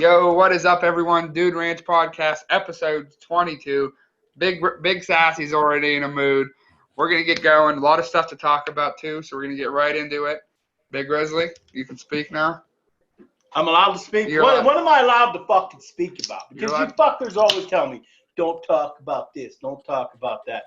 Yo, what is up, everyone? Dude Ranch Podcast, episode 22. Big Sassy's already in a mood. We're going to get going. A lot of stuff to talk about, too, so we're going to get right into it. Big Grizzly, you can speak now. I'm allowed to speak? What am I allowed to fucking speak about? Because you fuckers always tell me, don't talk about this, don't talk about that.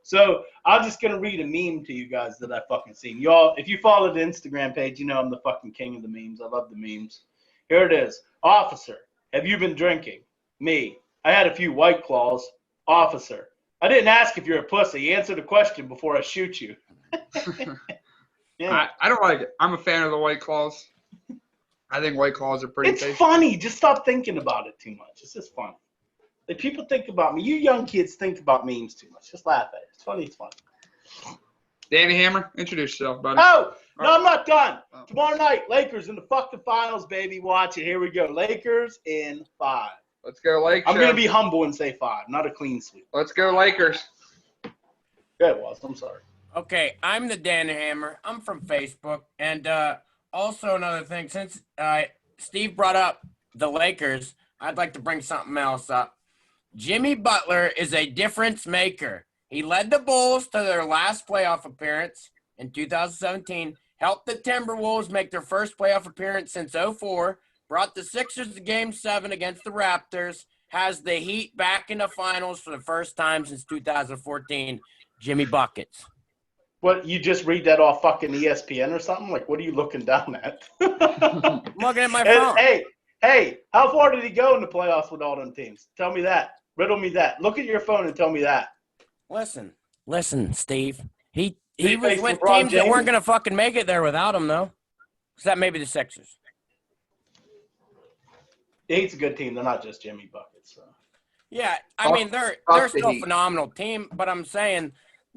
So I'm just going to read a meme to you guys that I fucking seen. Y'all, if you follow the Instagram page, you know I'm the fucking king of the memes. I love the memes. Here it is. Officer, have you been drinking? Me. I had a few White Claws. Officer, I didn't ask if you're a pussy. Answer the question before I shoot you. Yeah. I don't like it. I'm a fan of the White Claws. I think White Claws are pretty tasty. It's funny. Just stop thinking about it too much. It's just funny. Like, people think about me. You young kids think about memes too much. Just laugh at it. It's funny. It's funny. Danny Hammer, introduce yourself, buddy. Oh, no, I'm not done. Oh. Tomorrow night, Lakers in the fucking finals, baby. Watch it. Here we go. Lakers in 5. Let's go Lakers. I'm going to be humble and say 5, not a clean sweep. Let's go Lakers. Good, was. I'm sorry. Okay, I'm the Danny Hammer. I'm from Facebook. And also another thing, since Steve brought up the Lakers, I'd like to bring something else up. Jimmy Butler is a difference maker. He led the Bulls to their last playoff appearance in 2017, helped the Timberwolves make their first playoff appearance since 2004, brought the Sixers to Game 7 against the Raptors, has the Heat back in the finals for the first time since 2014. Jimmy Buckets. What, you just read that off fucking ESPN or something? Like, what are you looking down at? I'm looking at my phone. Hey, how far did he go in the playoffs with all them teams? Tell me that. Riddle me that. Look at your phone and tell me that. Listen, Steve. He was with teams that weren't going to fucking make it there without him, though. Except maybe the Sixers. The Heat's a good team. They're not just Jimmy Buckets. So. Yeah, I mean, they're still a phenomenal team, but I'm saying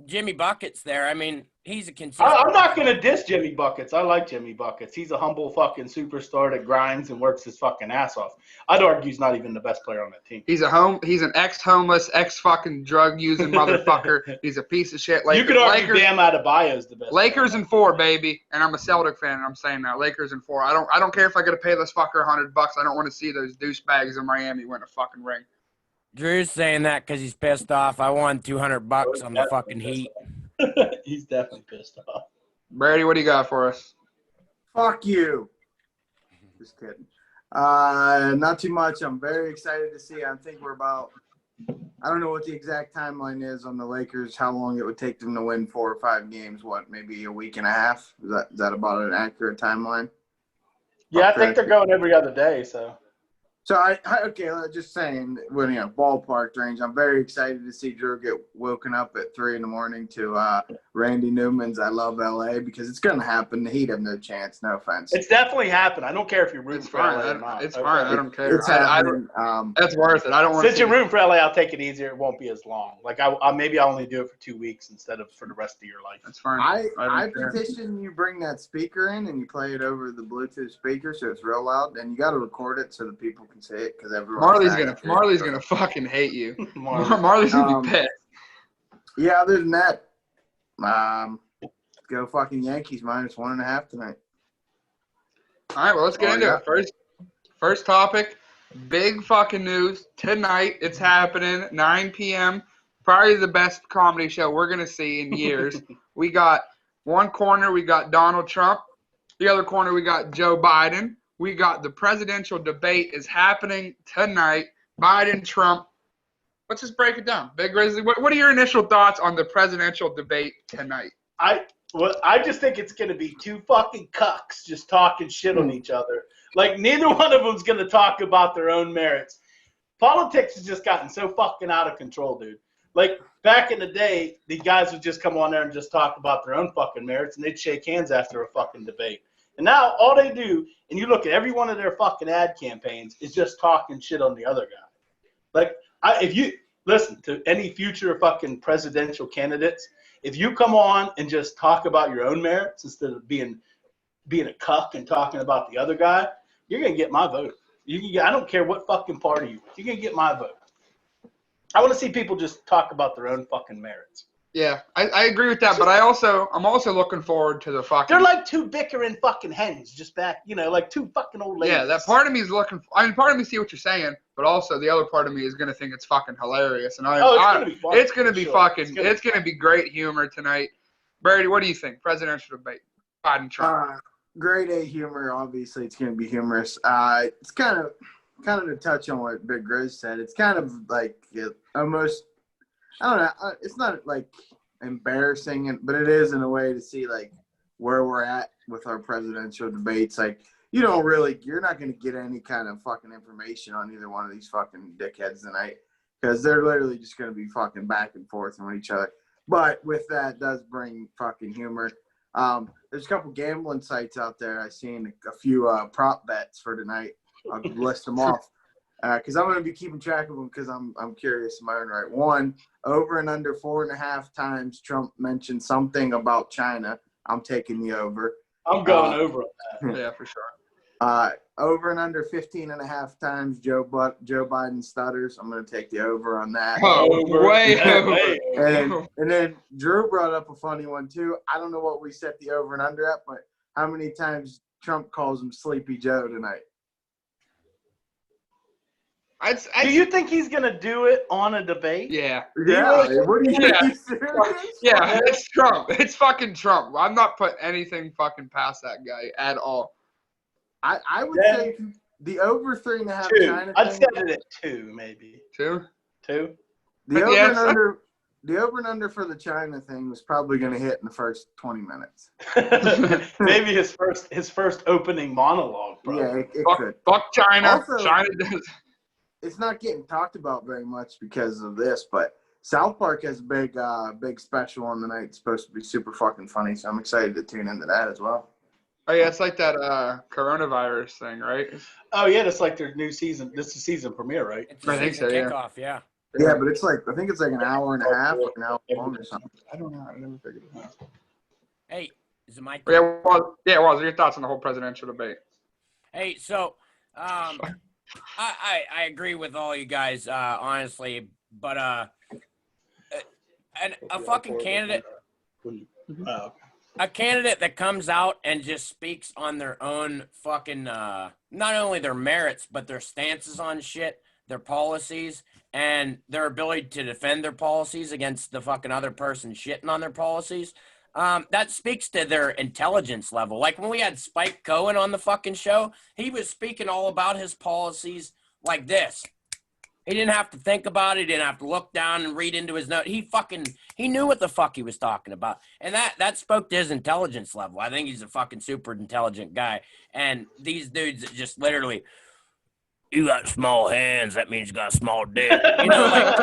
Jimmy Buckets there. I mean, he's a consistent. I'm not going to diss Jimmy Buckets. I like Jimmy Buckets. He's a humble fucking superstar that grinds and works his fucking ass off. I'd argue he's not even the best player on that team. He's an ex-homeless, ex-fucking drug-using motherfucker. He's a piece of shit. You could argue Bam Adebayo is the best. Lakers in 4, baby. And I'm a Celtic fan, and I'm saying that. Lakers in 4. I don't care if I got to pay this fucker $100. I don't want to see those douchebags in Miami win a fucking ring. Drew's saying that because he's pissed off. I won $200 on the fucking Heat. He's definitely pissed off. Brady, what do you got for us? Fuck you. Just kidding. Not too much. I'm very excited to see. I think we're about – I don't know what the exact timeline is on the Lakers, how long it would take them to win 4 or 5 games. What, maybe a week and a half? Is that about an accurate timeline? Yeah, I think they're going every other day, so – So, just saying, when ballpark range, I'm very excited to see Drew get woken up at 3 in the morning to Randy Newman's I Love L.A. because it's going to happen. The Heat have no chance, no offense. It's definitely happened. I don't care if you're rooting for L.A. or not. It's fine. I don't care. It's happening. That's worth it. I don't want. Since you're rooting for L.A., I'll take it easier. It won't be as long. Like, maybe I'll only do it for 2 weeks instead of for the rest of your life. That's fine. I petition you bring that speaker in and you play it over the Bluetooth speaker so it's real loud, and you got to record it so the people can see it because Marley's gonna fucking hate you. Marley's gonna be pissed. Yeah, other than that, go fucking Yankees -1.5 tonight. All right, well, let's get into it. First topic, big fucking news tonight. It's happening 9 p.m. Probably the best comedy show we're gonna see in years. We got one corner, we got Donald Trump. The other corner, we got Joe Biden. We got the presidential debate is happening tonight. Biden, Trump. Let's just break it down. Big Grizzly, what are your initial thoughts on the presidential debate tonight? I just think it's going to be 2 fucking cucks just talking shit on each other. Like, neither one of them's going to talk about their own merits. Politics has just gotten so fucking out of control, dude. Like, back in the day, the guys would just come on there and just talk about their own fucking merits, and they'd shake hands after a fucking debate. And now all they do, and you look at every one of their fucking ad campaigns, is just talking shit on the other guy. Like, if you listen to any future fucking presidential candidates, if you come on and just talk about your own merits instead of being a cuck and talking about the other guy, you're gonna get my vote. I don't care what fucking party you're gonna get my vote. I want to see people just talk about their own fucking merits. Yeah, I agree with that, but I'm also looking forward to the fucking. They're like two bickering fucking hens, just back, like two fucking old ladies. Yeah, that part of me is looking. Part of me see what you're saying, but also the other part of me is gonna think it's fucking hilarious, and it's gonna be fun. It's gonna be fucking. It's gonna be great humor tonight. Brady, what do you think? Presidential debate, Biden Trump. Grade A humor. Obviously, it's gonna be humorous. It's kind of to touch on what Big Grizz said. It's kind of like almost. I don't know. It's not like embarrassing, but it is in a way to see like where we're at with our presidential debates. Like you're not going to get any kind of fucking information on either one of these fucking dickheads tonight because they're literally just going to be fucking back and forth on each other. But with that, does bring fucking humor. There's a couple gambling sites out there. I've seen a few prop bets for tonight. I'll list them off. Because I'm going to be keeping track of them because I'm curious in my own right. One, over and under 4.5 times Trump mentioned something about China. I'm taking the over. I'm going over on that. Yeah, for sure. Over and under 15.5 times Joe Biden stutters. I'm going to take the over on that. Oh, way over. And then Drew brought up a funny one too. I don't know what we set the over and under at, but how many times Trump calls him Sleepy Joe tonight? Do you think he's gonna do it on a debate? Yeah. Yeah. What do you think? He's serious? Yeah, it's Trump. It's fucking Trump. I'm not putting anything fucking past that guy at all. I would say the over 3.5 2. China I'd thing. set it at 2, maybe. 2? 2. The over and under for the China thing was probably going to hit in the first 20 minutes. Maybe his first opening monologue. Bro. Yeah, it could. Fuck China. Also, China does. It's not getting talked about very much because of this, but South Park has a big special on the night. It's supposed to be super fucking funny, so I'm excited to tune into that as well. Oh yeah, it's like that coronavirus thing, right? Oh yeah, that's like their new season. This is season premiere, right? It's a season kickoff, yeah. Yeah, but it's like I think it's like an hour and a half, or an hour long or something. I don't know. I never figured it out. Hey, is it my turn? Yeah, well, what are your thoughts on the whole presidential debate? Hey, so I agree with all you guys, honestly, but a fucking candidate. A candidate that comes out and just speaks on their own fucking, not only their merits, but their stances on shit, their policies, and their ability to defend their policies against the fucking other person shitting on their policies, that speaks to their intelligence level. Like when we had Spike Cohen on the fucking show, he was speaking all about his policies like this. He didn't have to think about it. He didn't have to look down and read into his note. He knew what the fuck he was talking about. And that spoke to his intelligence level. I think he's a fucking super intelligent guy. And these dudes just literally, you got small hands, that means you got a small dick. You know, like,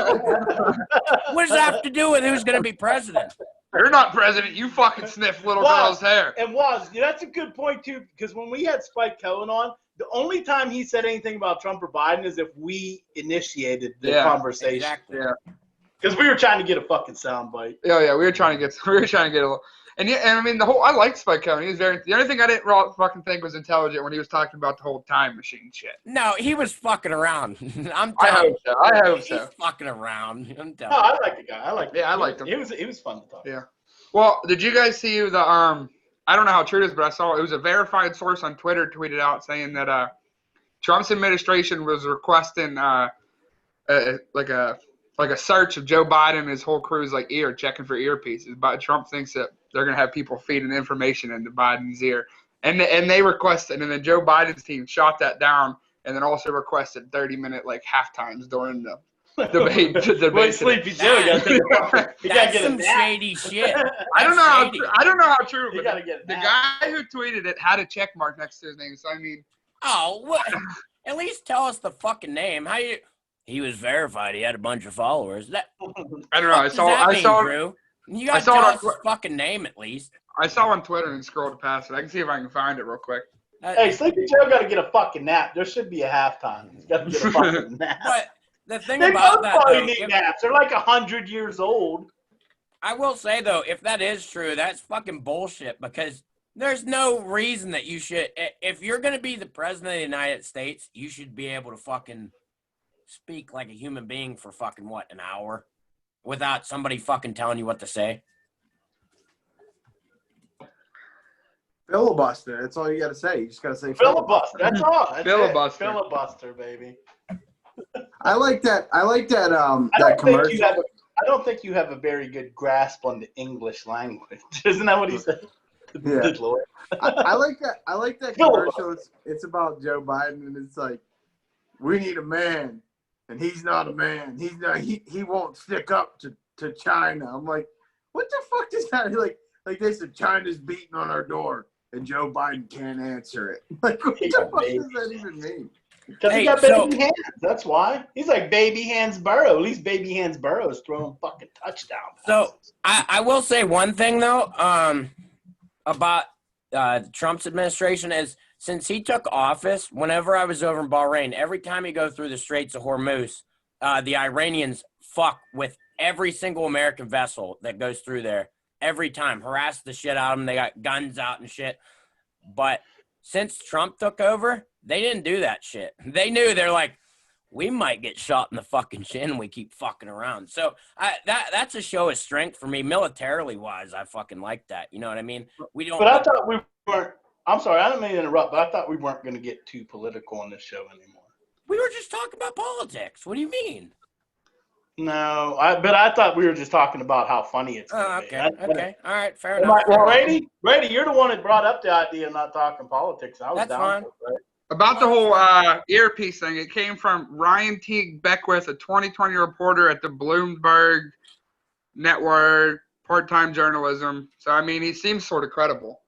what does that have to do with who's going to be president? You're not president. You fucking sniff little girl's hair. And that's a good point too, because when we had Spike Cohen on, the only time he said anything about Trump or Biden is if we initiated the conversation. Exactly. Yeah. Because we were trying to get a fucking soundbite. Yeah, we were trying to get a little. And I mean I liked Spike Cohen. He was the only thing I didn't fucking think was intelligent when he was talking about the whole time machine shit. No, he was fucking around. I hope so. He's fucking around. No, I like the guy. I liked him. It was fun to talk. Yeah. Well, did you guys see the I don't know how true it is, but I saw it was a verified source on Twitter tweeted out saying that Trump's administration was requesting like a search of Joe Biden and his whole crew's like ear, checking for earpieces. But Trump thinks that they're gonna have people feeding information into Biden's ear, and they requested, and then Joe Biden's team shot that down, and then also requested 30-minute like half times during the debate. Wait, Sleepy Joe, you gotta get some shady shit. I don't know how true, You but gotta get the guy who tweeted it had a check mark next to his name. So I mean, what? At least tell us the fucking name. He was verified. He had a bunch of followers. I don't know. I saw Drew. You gotta tell us his fucking name at least. I saw on Twitter and scrolled past it. I can see if I can find it real quick. Hey, Sleepy Joe got to get a fucking nap. There should be a halftime. He's got to get a fucking nap. But the thing they about both that, probably though, need naps. They're like 100 years old. I will say though, if that is true, that's fucking bullshit because there's no reason that you should. If you're gonna be the president of the United States, you should be able to fucking speak like a human being for fucking what, an hour? without somebody fucking telling you what to say? Filibuster. That's all you got to say. You just got to say Filibuster. That's all. That's Filibuster. It. Filibuster, baby. I like that. I like that. I That don't think commercial. I don't think you have a very good grasp on the English language. Isn't that what he said? Yeah. Good Lord. I like that. I like that commercial. It's about Joe Biden, and it's like, we need a man, and he's not a man. He's not. He won't stick up to China. I'm like, what the fuck does that like? They said China's beating on our door, and Joe Biden can't answer it. Like, what the fuck does that even mean? Because he got baby hands. That's why. He's like baby hands Burrow. At least baby hands Burrow is throwing fucking touchdown passes. So I will say one thing though, about Trump's administration is since he took office, whenever I was over in Bahrain, every time you go through the Straits of Hormuz, the Iranians fuck with every single American vessel that goes through there. Every time, harass the shit out of them. They got guns out and shit. But since Trump took over, they didn't do that shit. They knew, they're like, we might get shot in the fucking shin and we keep fucking around. So that's a show of strength for me, militarily wise. I fucking like that. You know what I mean? We don't. But I thought we weren't. I'm sorry, I didn't mean to interrupt, but I thought we weren't going to get too political on this show anymore. We were just talking about politics. What do you mean? No, but I thought we were just talking about how funny it's going to okay. be. Okay. All right. Fair enough. Well, Brady, you're the one that brought up the idea of not talking politics. I was That's down fine. for it, right? About the whole earpiece thing, it came from Ryan Teague Beckwith, a 2020 reporter at the Bloomberg Network, part-time journalism. So, I mean, he seems sort of credible.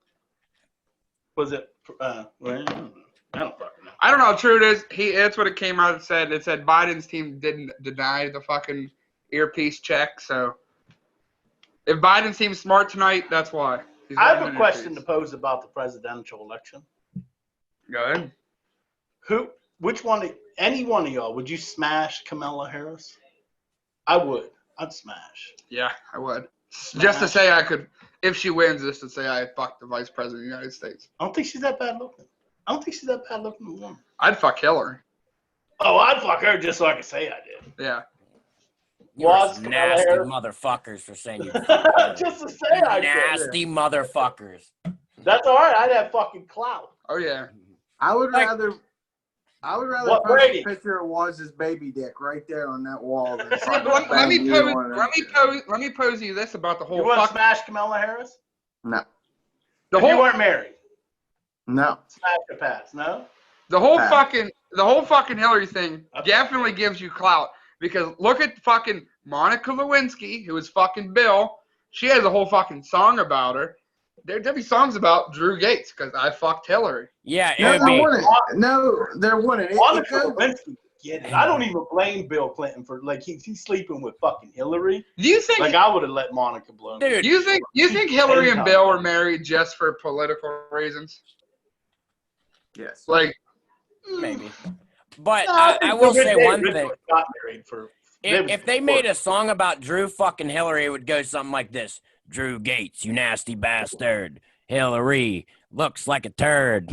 Was it? Well, I don't fucking know. I don't know how true it is. That's what it came out and said. It said Biden's team didn't deny the fucking earpiece check. So, if Biden seems smart tonight, that's why. I have a question to pose about the presidential election. Go ahead. Which one, any one of y'all, would you smash Kamala Harris? I would. I'd smash. Yeah, I would. Just to say I could, if she wins, just to say I fucked the vice president of the United States. I don't think she's that bad looking. I don't think she's that bad looking woman. I'd fuck Hillary. Oh, I'd fuck her just so I could say I did. Yeah. You're nasty motherfuckers for saying you. Just to say I did. Nasty motherfuckers. That's all right. I'd have fucking clout. Oh yeah. I would rather post a picture of Waz's baby dick right there on that wall. let me pose you this about the whole. You want to smash Kamala Harris? No. If you weren't married? No. Smash or pass? No. The whole fucking Hillary thing definitely gives you clout because look at fucking Monica Lewinsky, who is fucking Bill. She has a whole fucking song about her. There'd be songs about Drew Gates because I fucked Hillary. Yeah, there wouldn't. Monica Lewinsky, get it. I don't even blame Bill Clinton for he's sleeping with fucking Hillary. Do you think I would have let Monica blow? Dude, you think Hillary and Bill were married just for political reasons? Yes. Maybe. But I will say one thing. Got married for. If they made a song about Drew fucking Hillary, it would go something like this. Drew Gates, you nasty bastard. Hillary looks like a turd.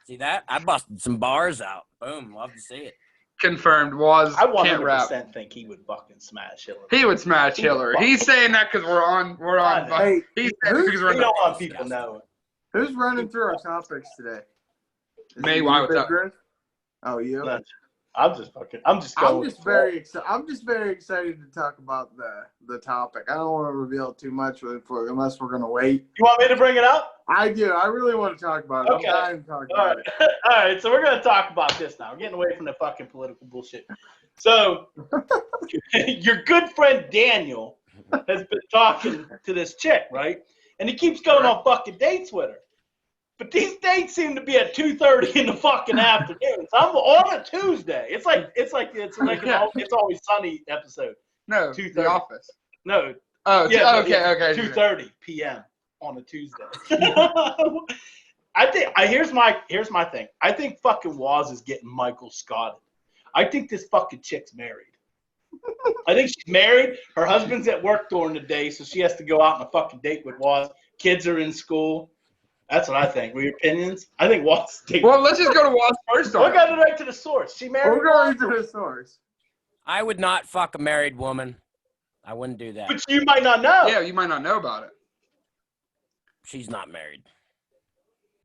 See that? I busted some bars out. Boom. Love to see it. Confirmed. I 100% think he would fucking smash Hillary. He would smash Hillary. He's saying that because we're on. Hey, he's saying because we're on. Don't want people knowing. Who's running through our topics today? May, why what's up? Oh, you? I'm just very excited to talk about the topic. I don't want to reveal too much unless we're gonna wait. You want me to bring it up? I do. I really want to talk about it. Okay. I'm dying to talk about it. All right, so we're gonna talk about this now. We're getting away from the fucking political bullshit. So your good friend Daniel has been talking to this chick, right? And he keeps going on fucking dates with her. But these dates seem to be at 2:30 in the fucking afternoon. So I'm on a Tuesday. It's like an It's Always Sunny episode. No, 2:30. The Office. No. Oh, yeah, okay. 2:30 p.m. on a Tuesday. Here's my thing. I think fucking Waz is getting Michael Scotted. I think this fucking chick's married. I think she's married. Her husband's at work during the day, so she has to go out on a fucking date with Waz. Kids are in school. That's what I think. What are your opinions? I think Waz. Well, let's just go to Waz first. We'll go right to the source. She married. We'll go right to the source. I would not fuck a married woman. I wouldn't do that. Which you might not know. Yeah, you might not know about it. She's not married.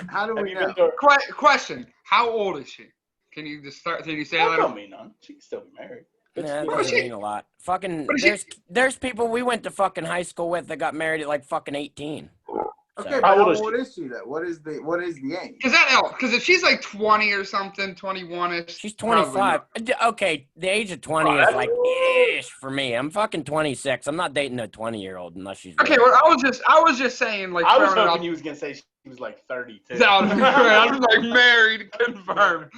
How do Have we you know? been to her? Question: how old is she? Can you just start? Can you say That that? don't mean none. She can still be married. Nah, that Well, doesn't she- mean a lot. Fucking, What is there's people we went to fucking high school with that got married at like fucking 18. Okay, So- but How how old is old she? is she though? What is the age? Because that helps. Because if she's like 20 or something, 21ish. She's probably 25. not. Okay, the age of 20 is like ish for me. I'm fucking 26. I'm not dating a 20-year-old unless she's Okay, really- well, I was just saying, like, I was throwing it hoping out. you was gonna say she was like 32. No, I was like married, confirmed.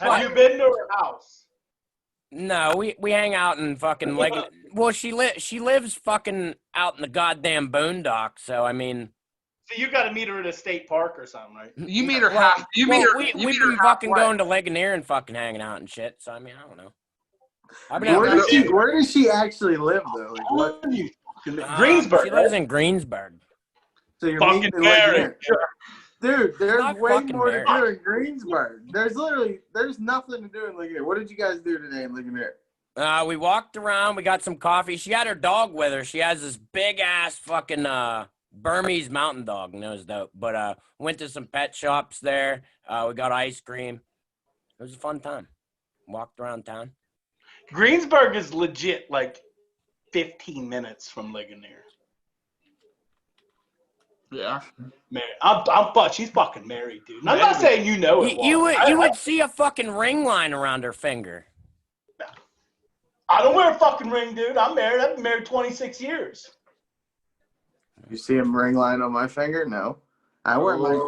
Have you been to her house? No, we hang out in fucking well, she lives fucking out in the goddamn boondocks. So I mean, So you got to meet her at a state park or something, right? You meet her well, half. You meet her. we've meet been her fucking halfway. going to Ligonier and fucking hanging out and shit. So I mean, I don't know. I've been Yeah, out Where there. does she actually live though? Like what? Greensburg. She lives right? in Greensburg. So you're Fucking meeting in married. Ligonier. Dude, there's Not way fucking more married. to do in Greensburg. There's nothing to do in Ligonier. What did you guys do today in Ligonier? We walked around. We got some coffee. She had her dog with her. She has this big ass fucking Burmese mountain dog. And it was dope. But went to some pet shops there. We got ice cream. It was a fun time. Walked around town. Greensburg is legit like 15 minutes from Ligonier. Yeah. Married. She's fucking married, dude. And I'm not saying you know it. You Walt. would see a fucking ring line around her finger. I don't wear a fucking ring, dude. I'm married. I've been married 26 years. You see a ring line on my finger? No. I wear mine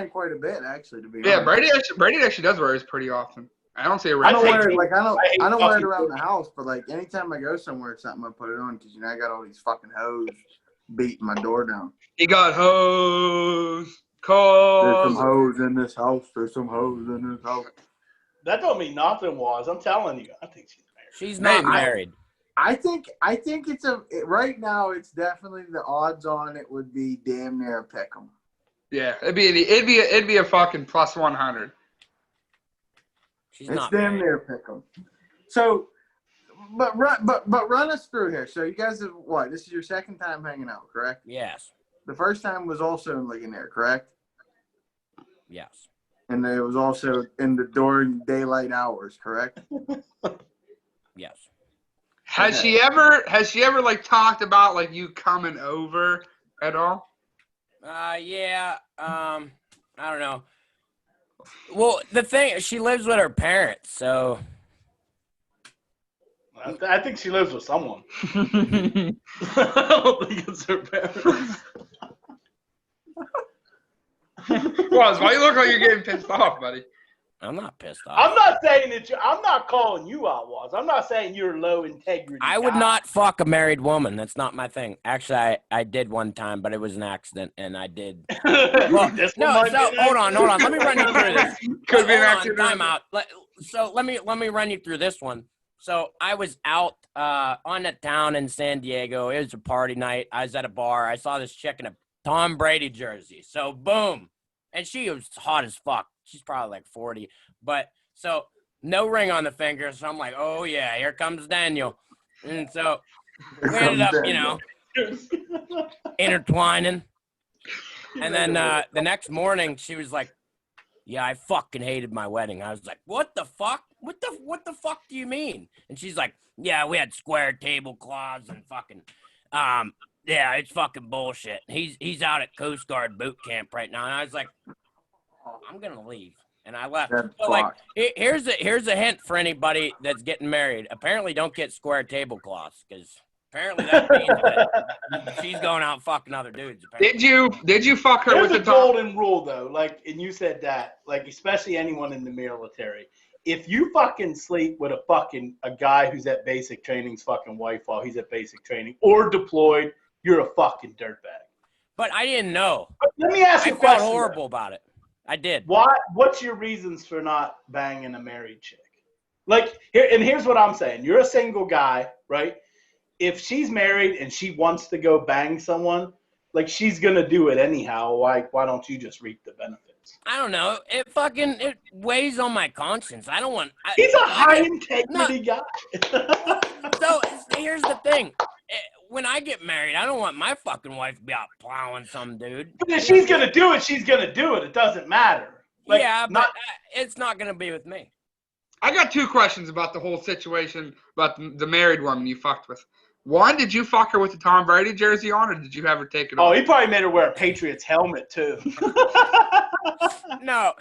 quite a bit actually, to be Yeah, honest. Brady actually does wear his pretty often. I don't see a I red don't tape. wear it like I hate don't wear it fucking around the house, but like anytime I go somewhere or something, I put it on because I got all these fucking hoes beating my door down. He got hose, There's some calls. hoes in this house. There's some hoes in this house. That don't mean nothing, was. I'm telling you. I think she's married. She's not Maybe. married. I think right now it's definitely the odds on it would be damn near a pick 'em. Yeah, it'd be a fucking plus 100. She's It's not damn married. near pick 'em. So, but run us through here. So you guys have what? This is your second time hanging out, correct? Yes. The first time was also in Ligonier, correct? Yes. And it was also during daylight hours, correct? Yes. Has Okay. she ever like talked about like you coming over at all? Yeah. I don't know. Well, the thing, she lives with her parents, so I think she lives with someone. I don't think it's her parents. Waz, why you look like you're getting pissed off, buddy? I'm not pissed off. I'm not saying that I'm not calling you out, Was. I'm not saying you're low integrity. I would guy. not fuck a married woman. That's not my thing. Actually, I did one time, but it was an accident, and I did. Well, This no, one might so be an hold on. Let me run you through this. Could be an Hold on, accident. time out. So let me run you through this one. So I was out on the town in San Diego. It was a party night. I was at a bar. I saw this chick in a Tom Brady jersey. So boom, and she was hot as fuck. She's probably like 40, but so no ring on the finger. So I'm like, oh yeah, here comes Daniel. And so we ended up, intertwining. And then the next morning, she was like, "Yeah, I fucking hated my wedding." I was like, "What the fuck? What the fuck do you mean?" And she's like, "Yeah, we had square tablecloths and fucking, yeah, it's fucking bullshit. He's out at Coast Guard boot camp right now." And I was like, "I'm gonna leave," and I left. That's So like, fucked. here's a hint for anybody that's getting married. Apparently, don't get square tablecloths because apparently that means that she's going out fucking other dudes. Apparently. Did you fuck her There's with a the top? golden rule though, like, and you said that, like, especially anyone in the military. If you fucking sleep with a guy who's at basic training's fucking wife while he's at basic training or deployed, you're a fucking dirtbag. But I didn't know. But let me ask you I a felt question. horrible about it. I did. What's your reasons for not banging a married chick? Like, here's what I'm saying. You're a single guy, right? If she's married and she wants to go bang someone, like, she's gonna do it anyhow. Why don't you just reap the benefits? I don't know. It weighs on my conscience. I don't want. He's a high integrity guy. So here's the thing. When I get married, I don't want my fucking wife to be out plowing some dude. But if she's gonna do it, she's gonna do it. It doesn't matter. Like, yeah, but it's not gonna be with me. I got 2 questions about the whole situation about the married woman you fucked with. One, did you fuck her with the Tom Brady jersey on, or did you have her take it off? Oh, he probably made her wear a Patriots helmet too. No,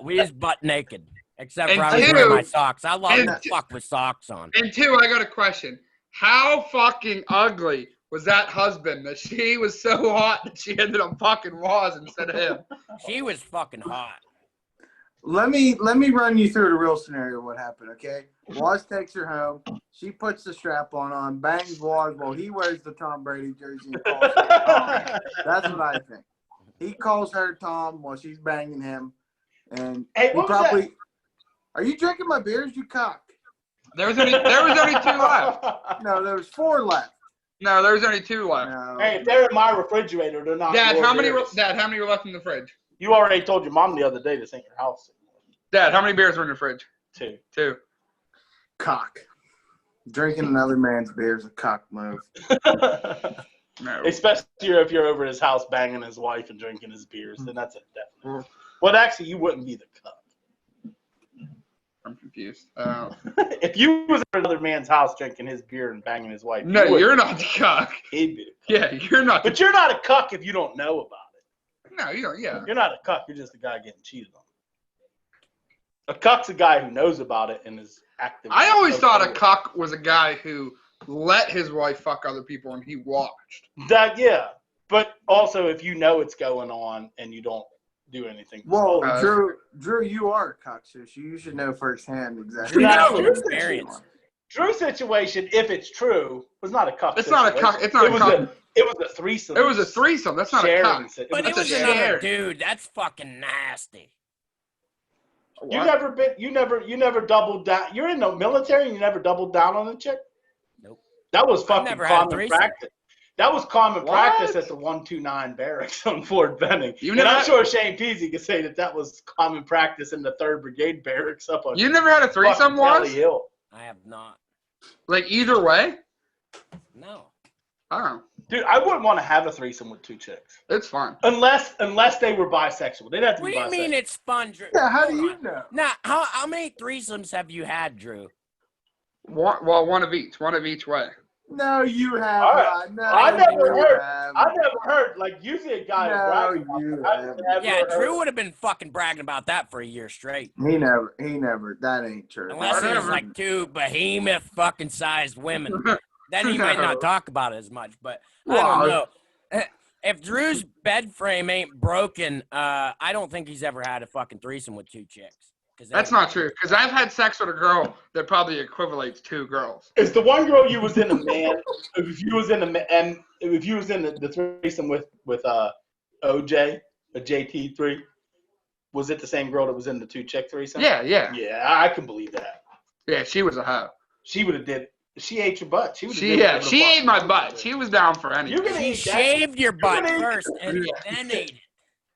we was butt naked. Except for I And was wearing my socks. I love and- to fuck with socks on. And 2, I got a question. How fucking ugly was that husband that she was so hot that she ended up fucking Waz instead of him? She was fucking hot. Let me run you through the real scenario of what happened, okay? Waz takes her home. She puts the strap on, bangs Waz while he wears the Tom Brady jersey and calls her Tom. That's what I think. He calls her Tom while she's banging him. And Hey, he what was probably that? Are you drinking my beers, you cock? There was only 2 left. No, there was 4 left. No, there was only 2 left. No. Hey, if they're in my refrigerator, they're not. Dad, your how many beers. were left in the fridge? You already told your mom the other day this ain't your house. Dad, how many beers were in the fridge? 2. 2. Cock. Drinking another man's beer is a cock move. No. Especially if you're over his house banging his wife and drinking his beers, then that's a definite. Well, actually, you wouldn't be the cuck. I'm confused. If you was at another man's house drinking his beer and banging his wife, No, you're not the cuck. He'd be the cuck. Yeah, you're not. But you're not a cuck if you don't know about it. No, you don't. Yeah. You're not a cuck. You're just a guy getting cheated on. A cuck's a guy who knows about it and is active. I always thought a cuck was a guy who let his wife fuck other people and he watched. That, yeah. But also, if you know it's going on and you don't do anything. Well, Drew, you are a cock, so you should know firsthand exactly. Drew No, knows Drew's experience. Drew's situation, if it's true, was not a cuck. It's not a cuck. It's not a cuck. It was a threesome. It was a threesome. That's not a cuck. But it That's was a another share. dude. That's fucking nasty. You What? never doubled down. You're in the military and you never doubled down on a chick? Nope. That was fucking never had a common threesome. practice. That was common What? practice at the 129 barracks on Fort Benning. You And never I'm had- sure Shane Peasy could say that was common practice in the 3rd Brigade barracks up on You never had a threesome fucking Valley once? Hill. I have not. Like either way? No. Oh, Dude, I wouldn't want to have a threesome with 2 chicks. it's fine. Unless they were bisexual. They'd have to What be do you bisexual. mean it's fun, Drew? Yeah, how do Hold you on. know? Now, how many threesomes have you had, Drew? One of each way. No, you have All right. not. No, I never you heard. haven't. I never heard. Like, usually a guy would brag No, about you that. I've haven't. never Yeah, heard. Drew would have been fucking bragging about that for a year straight. He never. That ain't true. Unless it was Whatever. like 2 behemoth fucking sized women. Then he might not talk about it as much, but I don't know. If Drew's bed frame ain't broken, I don't think he's ever had a fucking threesome with 2 chicks. That's not true. Because I've had sex with a girl that probably equivalates 2 girls. Is the one girl you was in a man? If you was in the threesome with OJ, a JT3, was it the same girl that was in the 2 chick threesome? Yeah. Yeah, I can believe that. Yeah, she was a hoe. She would have did. She ate your butt. She Ate my butt. She was down for anything. You're gonna She eat that. shaved your butt gonna eat- first and then ate it.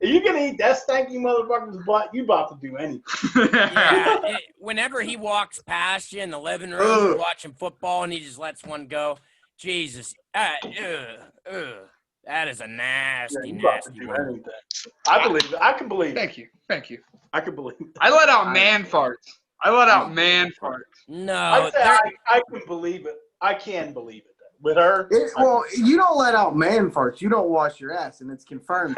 Are you gonna eat that stanky motherfucker's butt? You about to do anything? Yeah, whenever he walks past you in the living room, you're watching football, and he just lets one go. Jesus, that is a nasty, You about to nasty do one. anything? I believe it. I can believe it. Thank you. I can believe it. I let out man farts. No, I'd say I can believe it. I can believe it. With her, You don't let out man farts. You don't wash your ass, and it's confirmed.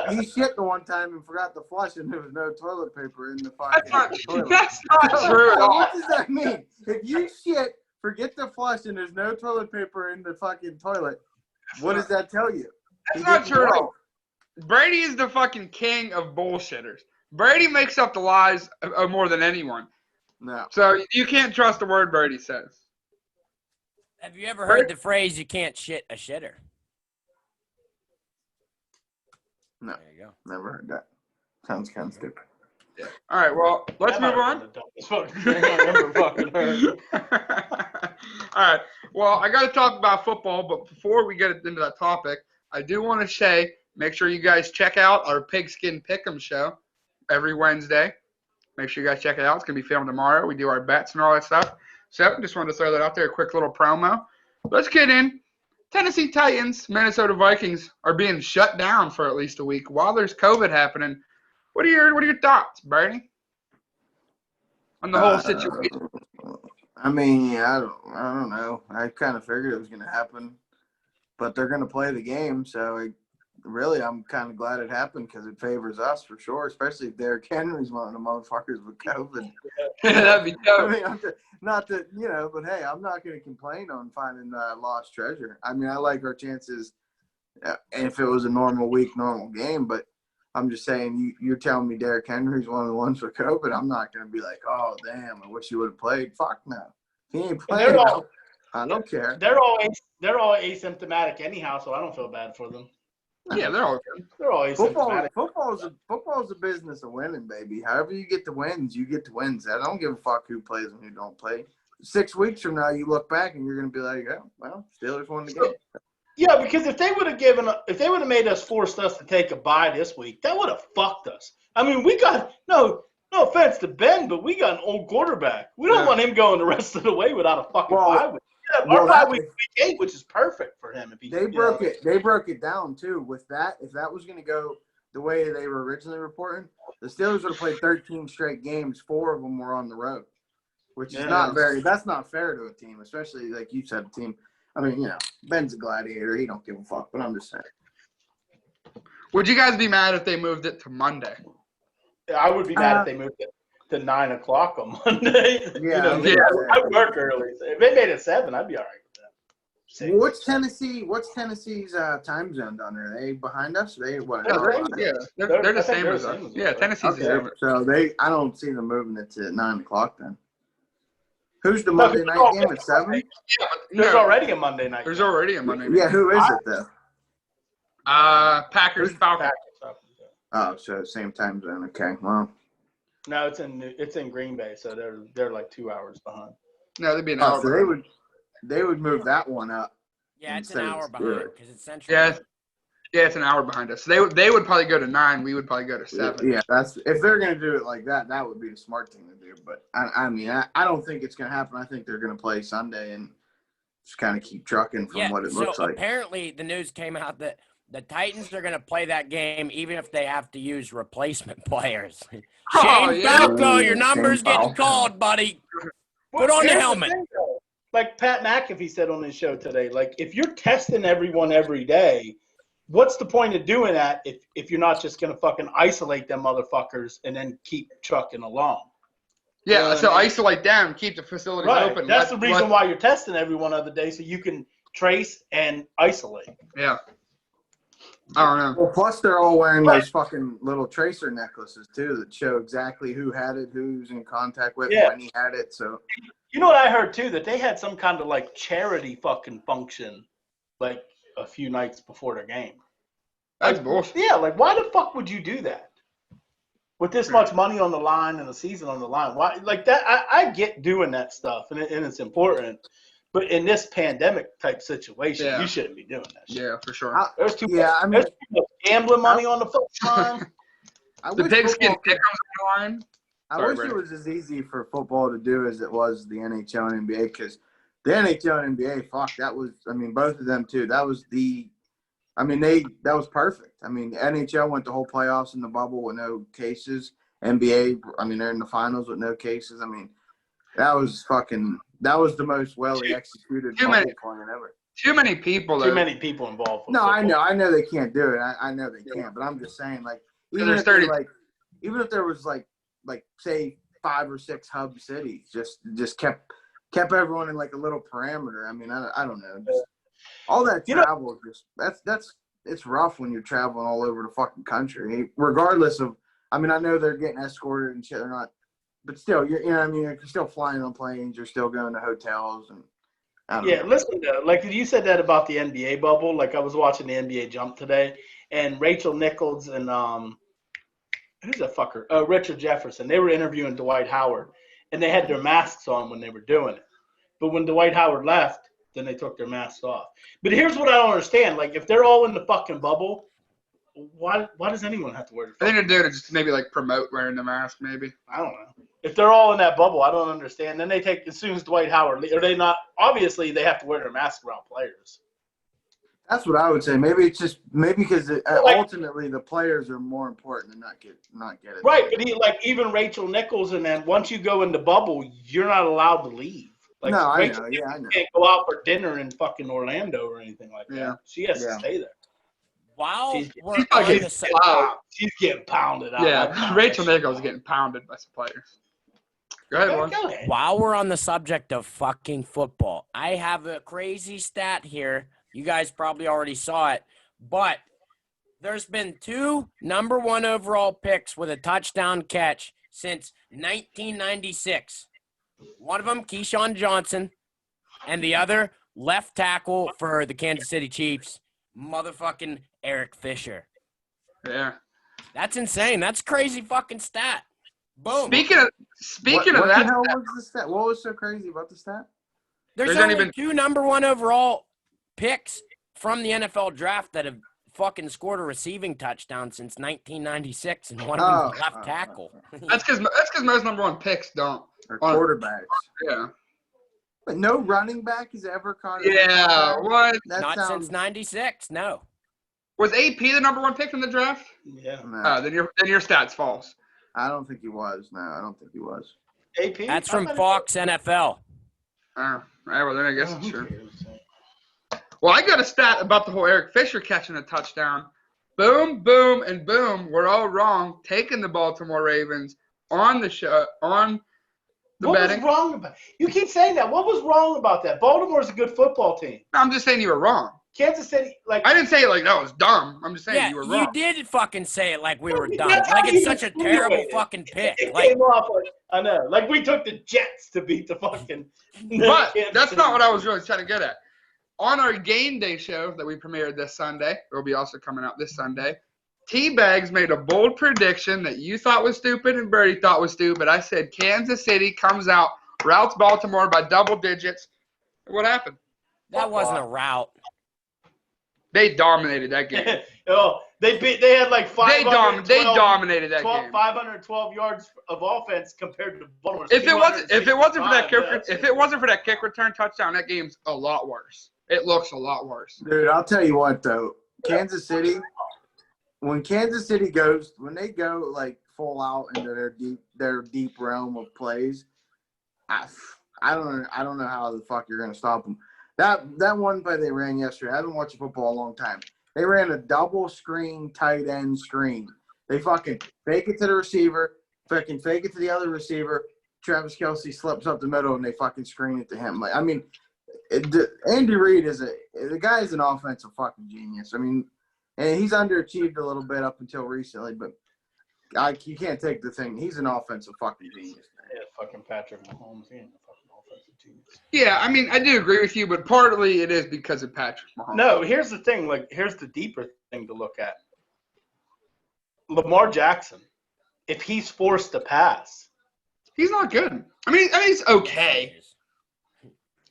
He shit the one time and forgot to flush, and there was no toilet paper in the fucking toilet. That's not true at all. What does that mean? If you shit, forget to flush, and there's no toilet paper in the fucking toilet, what does that tell you? That's not true at all. Brady is the fucking king of bullshitters. Brady makes up the lies more than anyone. No. So you can't trust a word Brady says. have you ever heard the phrase, you can't shit a shitter? No. There you go. Never heard that. Sounds kind of stupid. Yeah. All right, well, let's move on. All right. Well, I got to talk about football, but before we get into that topic, I do want to say make sure you guys check out our Pigskin Pick'em show every Wednesday. Make sure you guys check it out. It's going to be filmed tomorrow. We do our bets and all that stuff. So just wanted to throw that out there, a quick little promo. Let's get in. Tennessee Titans, Minnesota Vikings are being shut down for at least a week while there's COVID happening. What are your thoughts, Bernie, on the whole situation? I mean, I don't know. I kind of figured it was going to happen, but they're going to play the game, so really, I'm kind of glad it happened because it favors us for sure, especially if Derrick Henry's one of the motherfuckers with COVID. That'd be dope. I mean, not that, but hey, I'm not going to complain on finding lost treasure. I mean, I like our chances if it was a normal week, normal game, but I'm just saying you're telling me Derrick Henry's one of the ones with COVID. I'm not going to be like, oh, damn, I wish he would have played. Fuck no. If he ain't playing, I don't care. They're all asymptomatic anyhow, so I don't feel bad for them. Yeah, they're all good. They're all asymptomatic. Football's a business of winning, baby. However you get the wins, you get the wins. I don't give a fuck who plays and who don't play. 6 weeks from now, you look back and you're going to be like, oh, well, Steelers won the game. Yeah, because if they would have forced us to take a bye this week, that would have fucked us. I mean, we got no offense to Ben, but we got an old quarterback. We don't want him going the rest of the way without a fucking bye week. Our bye week 8, which is perfect for him. They broke it down too. With that, if that was going to go the way they were originally reporting, the Steelers would have played 13 straight games. 4 of them were on the road, which is that's not fair to a team, especially like you said, a team. I mean, Ben's a gladiator. He don't give a fuck, but I'm just saying. Would you guys be mad if they moved it to Monday? I would be mad if they moved it to 9 o'clock on Monday. Yeah, I work early. So if they made it 7, I'd be all right with that. What's Tennessee's time zone down there? Are they behind us? They're the same as us. Yeah, Tennessee's the same. So I don't see them moving it to 9 o'clock then. Who's the Monday night game at 7? Yeah, there's already a Monday night. There's already a Monday night. Yeah, who is it though? Packers, Falcons. Oh, so same time zone. Okay, well. No, it's in Green Bay, so they're like 2 hours behind. No, they'd be an hour. So they would move that one up. Yeah, it's an hour behind because it's central. Yeah, it's an hour behind us. So they would probably go to 9. We would probably go to 7. Yeah, if they're gonna do it like that, that would be the smart thing to do. But I mean, I don't think it's gonna happen. I think they're gonna play Sunday and just kind of keep trucking from what it looks like. Apparently, the news came out that the Titans are going to play that game even if they have to use replacement players. Shane Falco, your number's getting called, buddy. Put on the helmet. Like Pat McAfee said on his show today, like if you're testing everyone every day, what's the point of doing that if you're not just going to fucking isolate them motherfuckers and then keep trucking along? Yeah, so isolate them, keep the facilities open. That's the reason why you're testing every one other day, so you can trace and isolate. Yeah. I don't know. Well, plus they're all wearing those fucking little tracer necklaces too that show exactly who had it, who's in contact with, when he had it. So, you know what I heard too? That they had some kind of like charity fucking function, like a few nights before their game. That's bullshit. Yeah, like why the fuck would you do that? With this much money on the line and the season on the line, why like that? I get doing that stuff and it's important. But in this pandemic type situation, you shouldn't be doing that shit. Yeah, for sure. There's too much gambling money on the football line. The pigskin pickums on the line. I wish it was as easy for football to do as it was the NHL and NBA, because the NHL and NBA, both of them too. That was that was perfect. I mean, NHL went the whole playoffs in the bubble with no cases. NBA, they're in the finals with no cases. I mean, that was the most executed plan ever. Too many people. Too many people involved. No, I know they can't do it. I know they can't, but I'm just saying, like, even if there was say 5 or 6 hub cities, just kept everyone in like a little parameter. I mean, I don't know. Just, all that travel, it's rough when you're traveling all over the fucking country, regardless of. I mean, I know they're getting escorted and shit. They're not. But still, you're still flying on planes. You're still going to hotels, and I don't know. Listen, like you said that about the NBA bubble. Like I was watching the NBA Jump today, and Rachel Nichols and who's that fucker? Richard Jefferson. They were interviewing Dwight Howard, and they had their masks on when they were doing it. But when Dwight Howard left, then they took their masks off. But here's what I don't understand: like if they're all in the fucking bubble, Why does anyone have to wear I the think they're doing it just to maybe like promote wearing the mask, maybe. I don't know. If they're all in that bubble, I don't understand. Then they take, as soon as Dwight Howard, are they not? Obviously, they have to wear their mask around players. That's what I would say. Maybe it's just because ultimately the players are more important than not get it. Right, but even Rachel Nichols, and then once you go in the bubble, you're not allowed to leave. Like, no, Rachel I know. Yeah, I know. can't go out for dinner in fucking Orlando or anything like that. Yeah. She has to stay there. While She's we're on the she's getting pounded out. Yeah, Rachel Nichols is getting pounded by some players. Go ahead, Warren. Go ahead. While we're on the subject of fucking football, I have a crazy stat here. You guys probably already saw it, but there's been 2 number 1 overall picks with a touchdown catch since 1996. One of them, Keyshawn Johnson, and the other, left tackle for the Kansas City Chiefs, motherfucking Eric Fisher. Yeah. That's insane. That's crazy fucking stat. Boom. Speaking of what that, the hell was the stat? What was so crazy about the stat? There's only been 2 number 1 overall picks from the NFL draft that have fucking scored a receiving touchdown since 1996, and one of them is left tackle. That's because most number 1 picks don't. Or quarterbacks. Yeah. But no running back has ever caught. Yeah. What? Not since 96. No. Was AP the number 1 pick in the draft? Yeah. No, Then your stat's false. I don't think he was. No, I don't think he was. AP. That's from Fox NFL. Oh, all right, well then I guess it's true. Well, I got a stat about the whole Eric Fisher catching a touchdown. Boom, boom, and boom. We're all wrong. Taking the Baltimore Ravens on the show on the what betting. was wrong about? You keep saying that. What was wrong about that? Baltimore's a good football team. I'm just saying you were wrong. Kansas City, like I didn't say it like that was dumb. I'm just saying you were wrong. You did fucking say it like we were dumb. That's Like how it's you such a insinuated terrible it. fucking pick. It Like came off like I know, like we took the Jets to beat the fucking. But that's not what I was really trying to get at. On our game day show that we premiered this Sunday, it will be also coming out this Sunday, T-Bags made a bold prediction that you thought was stupid and Birdie thought was stupid. I said Kansas City comes out, routes Baltimore by double digits. What happened? that wasn't a route. They dominated that game. They had like 512, They dominated that 12, game. 512 yards of offense compared to Baltimore. If it wasn't for that kick return touchdown, that game's a lot worse. It looks a lot worse. Dude, I'll tell you what though, Kansas City, when they go like full out into their deep realm of plays, I don't know how the fuck you're gonna stop them. That one play they ran yesterday, I haven't watched football a long time. They ran a double screen tight end screen. They fucking fake it to the receiver, fucking fake it to the other receiver. Travis Kelce slips up the middle and they fucking screen it to him. Like, I mean, Andy Reid the guy is an offensive fucking genius. I mean, and he's underachieved a little bit up until recently, but you can't take the thing. He's an offensive fucking genius. Yeah, fucking Patrick Mahomes. He ain't a fucking offensive genius. Yeah, I mean, I do agree with you, but partly it is because of Patrick Mahomes. No, here's the thing. Like, here's the deeper thing to look at. Lamar Jackson, if he's forced to pass, he's not good. I mean, he's okay.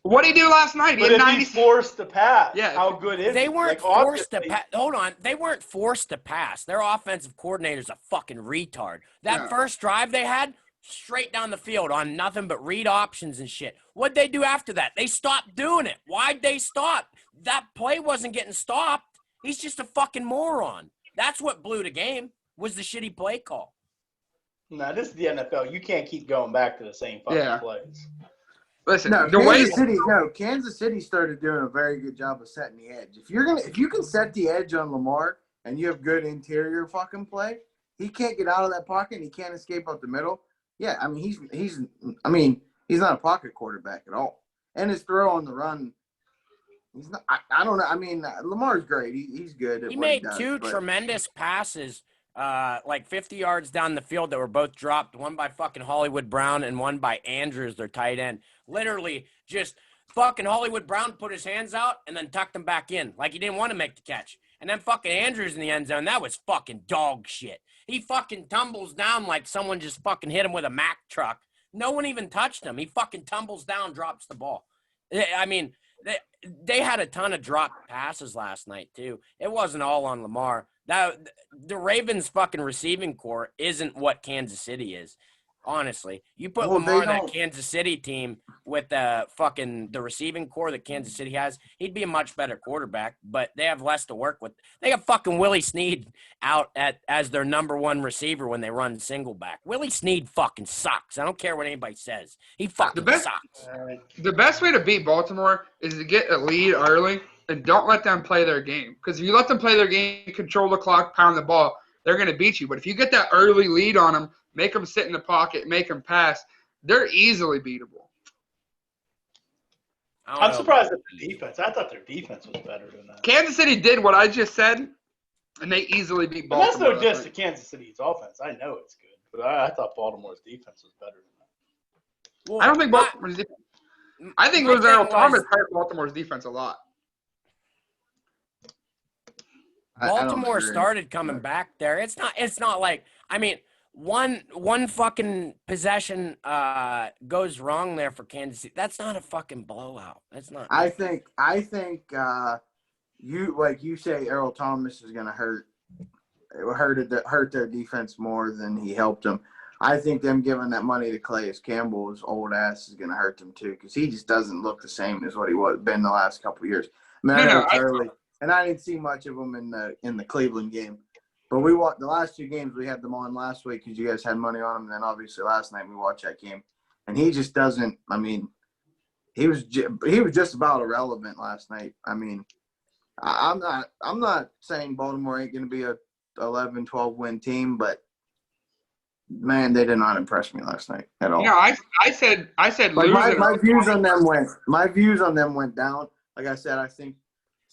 What did he do last night? He but had if 90. he's forced to pass, Yeah. how good is They he? weren't Like, forced to pass. Hold on. They weren't forced to pass. Their offensive coordinator's a fucking retard. That first drive they had, straight down the field on nothing but read options and shit. What'd they do after that? They stopped doing it. Why'd they stop? That play wasn't getting stopped. He's just a fucking moron. That's what blew the game, was the shitty play call. No, this is the NFL. You can't keep going back to the same fucking plays. Listen, Kansas City started doing a very good job of setting the edge. If you can set the edge on Lamar and you have good interior fucking play, he can't get out of that pocket and he can't escape up the middle. Yeah, I mean he's not a pocket quarterback at all. And his throw on the run, he's not. I don't know. I mean, Lamar's great. He's good. He made two tremendous passes, like 50 yards down the field that were both dropped. One by fucking Hollywood Brown and one by Andrews, their tight end. Literally, just fucking Hollywood Brown put his hands out and then tucked them back in, like he didn't want to make the catch. And then fucking Andrews in the end zone. That was fucking dog shit. He fucking tumbles down like someone just fucking hit him with a Mack truck. No one even touched him. He fucking tumbles down, drops the ball. I mean, they had a ton of dropped passes last night, too. It wasn't all on Lamar. The Ravens' fucking receiving core isn't what Kansas City is. Honestly, you put Lamar in that Kansas City team with the receiving core that Kansas City has, he'd be a much better quarterback. But they have less to work with. They got fucking Willie Snead out as their number one receiver when they run single back. Willie Snead fucking sucks. I don't care what anybody says. He fucking sucks. The best way to beat Baltimore is to get a lead early and don't let them play their game. Because if you let them play their game, control the clock, pound the ball, they're going to beat you. But if you get that early lead on them, make them sit in the pocket, make them pass, they're easily beatable. I'm surprised at the defense. I thought their defense was better than that. Kansas City did what I just said, and they easily beat Baltimore. And that's no diss to Kansas City's offense. I know it's good, but I thought Baltimore's defense was better than that. Well, I don't think Baltimore's defense. I think Earl Thomas hurt Baltimore's defense a lot. Baltimore started coming back there. It's not like, I mean, one fucking possession goes wrong there for Kansas City. That's not a fucking blowout. That's not. I think you say Earl Thomas is gonna hurt their defense more than he helped them. I think them giving that money to Calais Campbell's old ass is gonna hurt them too, because he just doesn't look the same as what he been the last couple of years. I mean, and I didn't see much of him in the Cleveland game. But we watched the last two games. We had them on last week because you guys had money on him. And then obviously last night we watched that game, and he just doesn't. I mean, he was just about irrelevant last night. I mean, I'm not saying Baltimore ain't going to be a 11-12 win team, but man, they did not impress me last night at all. No, I said like my views on them went down. Like I said, I think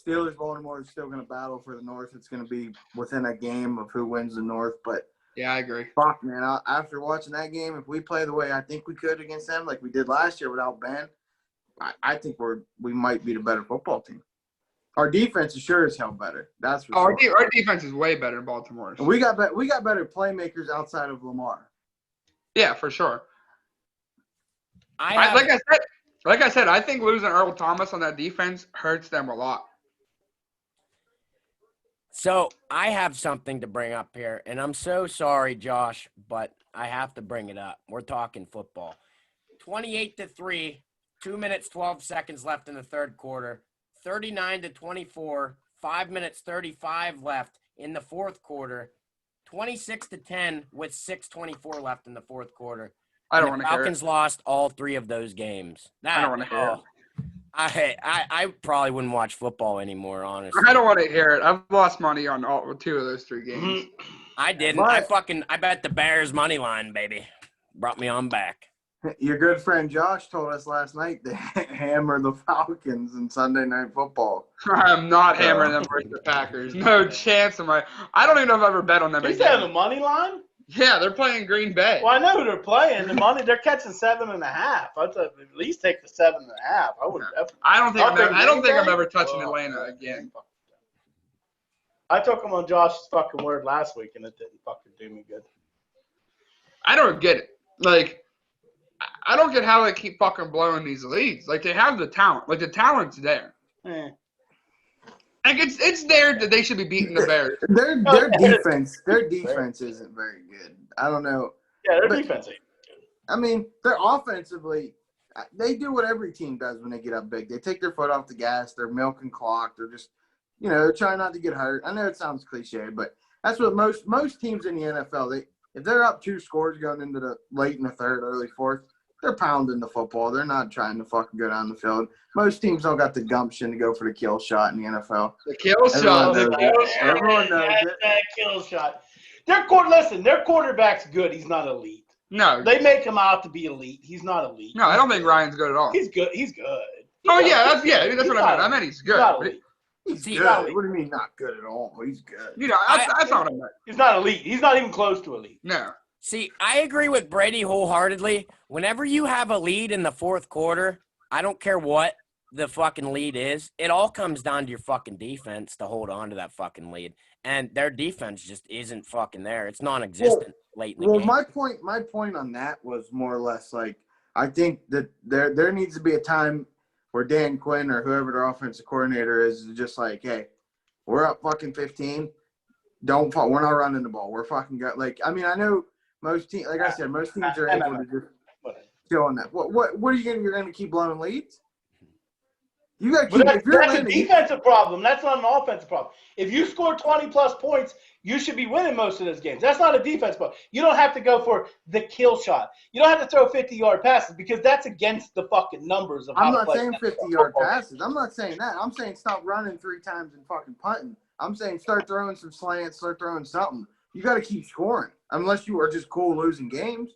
Steelers, Baltimore is still going to battle for the North. It's going to be within a game of who wins the North. But yeah, I agree. Fuck, man. After watching that game, if we play the way I think we could against them, like we did last year without Ben, I think we might be the better football team. Our defense is sure as hell better. That's for sure. Our defense is way better than Baltimore's. And we got better playmakers outside of Lamar. Yeah, for sure. Like I said, I think losing Earl Thomas on that defense hurts them a lot. So I have something to bring up here, and I'm so sorry, Josh, but I have to bring it up. We're talking football. 28-3, 2 minutes, 12 seconds left in the third quarter. 39-24, 5 minutes, 35 left in the fourth quarter. 26-10 with 6:24 left in the fourth quarter. I don't want to hear it. Falcons lost all three of those games. I don't want to hear it. I probably wouldn't watch football anymore, honestly. I don't want to hear it. I've lost money on two of those three games. I didn't. I bet the Bears money line, baby. Brought me on back. Your good friend Josh told us last night to hammer the Falcons in Sunday Night Football. I'm not hammering them versus the Packers. No chance of I don't even know if I've ever bet on them. He's on the money line? Yeah, they're playing Green Bay. Well, I know who they're playing. The money, they're catching 7.5. I'd at least take the 7.5. I don't think I'm ever touching Atlanta again. I took him on Josh's fucking word last week, and it didn't fucking do me good. I don't get it. Like, I don't get how they keep fucking blowing these leads. Like, they have the talent. Like, the talent's there. Like, it's there that they should be beating the Bears. Their defense isn't very good. I don't know. Yeah, their defense ain't good. I mean, they're offensively, they do what every team does when they get up big. They take their foot off the gas. They're milking clock. They're just, they're trying not to get hurt. I know it sounds cliche, but that's what most teams in the NFL, if they're up 2 scores going into the late in the third, early fourth, they're pounding the football. They're not trying to fucking go down the field. Most teams don't got the gumption to go for the kill shot in the NFL. The kill shot. Everyone knows it. That kill shot. Their quarterback's good. He's not elite. No. They make him out to be elite. He's not elite. No, I don't think Ryan's good at all. He's good. That's what I meant. I meant he's good. He's good. What do you mean not good at all? He's good. That's not what I meant. He's not elite. He's not even close to elite. No. See, I agree with Brady wholeheartedly. Whenever you have a lead in the fourth quarter, I don't care what the fucking lead is. It all comes down to your fucking defense to hold on to that fucking lead. And their defense just isn't fucking there. It's non-existent late in the game. My point on that was more or less like, I think that there needs to be a time where Dan Quinn or whoever their offensive coordinator is just like, hey, we're up fucking 15. Don't fall. We're not running the ball. We're fucking got like. I mean, I know most teams. Like I said, most teams are able to just chill on that. What are you gonna? You're gonna keep blowing leads? You got to keep. If you're that's a defensive problem. That's not an offensive problem. If you score 20-plus points, you should be winning most of those games. That's not a defense problem. You don't have to go for the kill shot. You don't have to throw 50-yard passes because that's against the fucking numbers of how I'm to not play. saying 50-yard passes. I'm not saying that. I'm saying stop running 3 times and fucking punting. I'm saying start throwing some slants, start throwing something. You got to keep scoring unless you are just cool losing games.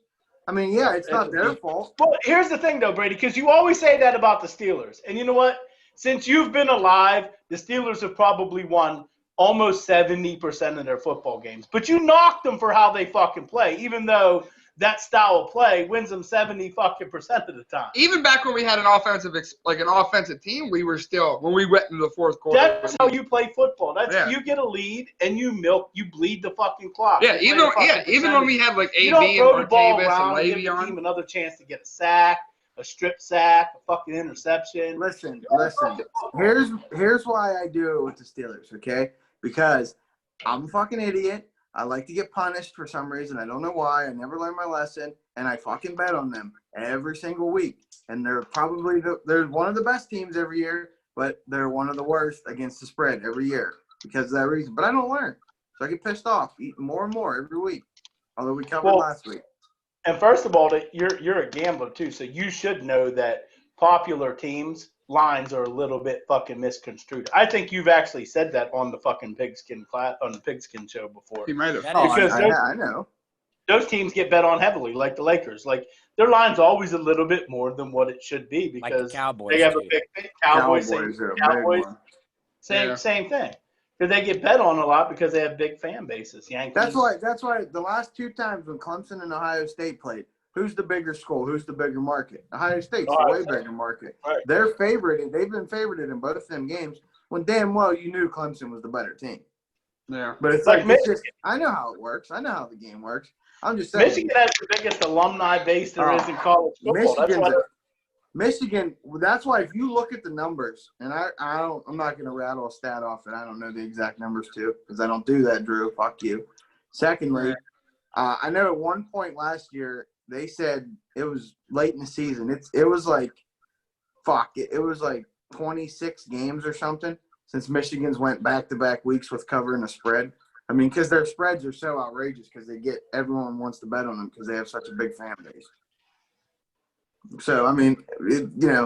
I mean, yeah, it's not their fault. Well, here's the thing, though, Brady, because you always say that about the Steelers. And you know what? Since you've been alive, the Steelers have probably won almost 70% of their football games. But you knocked them for how they fucking play, even though that style of play wins them 70% of the time. Even back when we had an offensive team, we were still, when we went into the fourth quarter. That's how you play football. You get a lead and you bleed the fucking clock. Yeah, even when we had like AB and Martavis and give the Le'Veon. team another chance to get a sack, a strip sack, a fucking interception. Listen. Here's why I do it with the Steelers, okay? Because I'm a fucking idiot. I like to get punished for some reason. I don't know why. I never learned my lesson, and I fucking bet on them every single week. And they're probably they're one of the best teams every year, but they're one of the worst against the spread every year because of that reason. But I don't learn, so I get pissed off, eating more and more every week. Although we covered last week. And first of all, you're a gambler too, so you should know that popular teams' lines are a little bit fucking misconstrued. I think you've actually said that on the fucking Pigskin show before. He might have. Because I know. Those teams get bet on heavily, like the Lakers. Like their line's always a little bit more than what it should be because like the Cowboys, they have a big Cowboys same thing. Because they get bet on a lot because they have big fan bases. Yankees. That's why the last 2 times when Clemson and Ohio State played, who's the bigger school? Who's the bigger market? Ohio State's the way bigger market. Right. They're favorited. They've been favorited in both of them games when damn well you knew Clemson was the better team. Yeah. But it's like it's just, I know how it works. I know how the game works. I'm just saying. Michigan has the biggest alumni base there is in college football. Michigan, that's why if you look at the numbers, and I'm not going to rattle a stat off, and I don't know the exact numbers too, because I don't do that, Drew. Fuck you. Secondly, I know at one point last year they said it was late in the season. It was like, it was like 26 games or something since Michigan's went back-to-back weeks with covering a spread. I mean, because their spreads are so outrageous because everyone wants to bet on them because they have such a big fan base. So, I mean,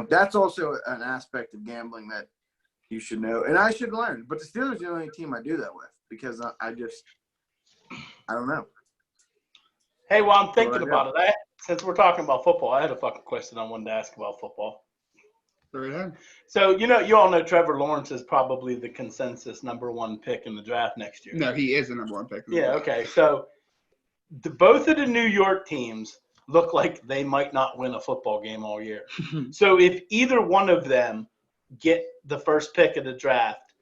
that's also an aspect of gambling that you should know. And I should learn. But the Steelers are the only team I do that with because I don't know. Hey, while I'm thinking about it, since we're talking about football, I had a fucking question I wanted to ask about football. So, you all know Trevor Lawrence is probably the consensus #1 pick in the draft next year. No, he is the #1 pick. Yeah, okay. So, both of the New York teams look like they might not win a football game all year. So if either one of them get the first pick of the draft,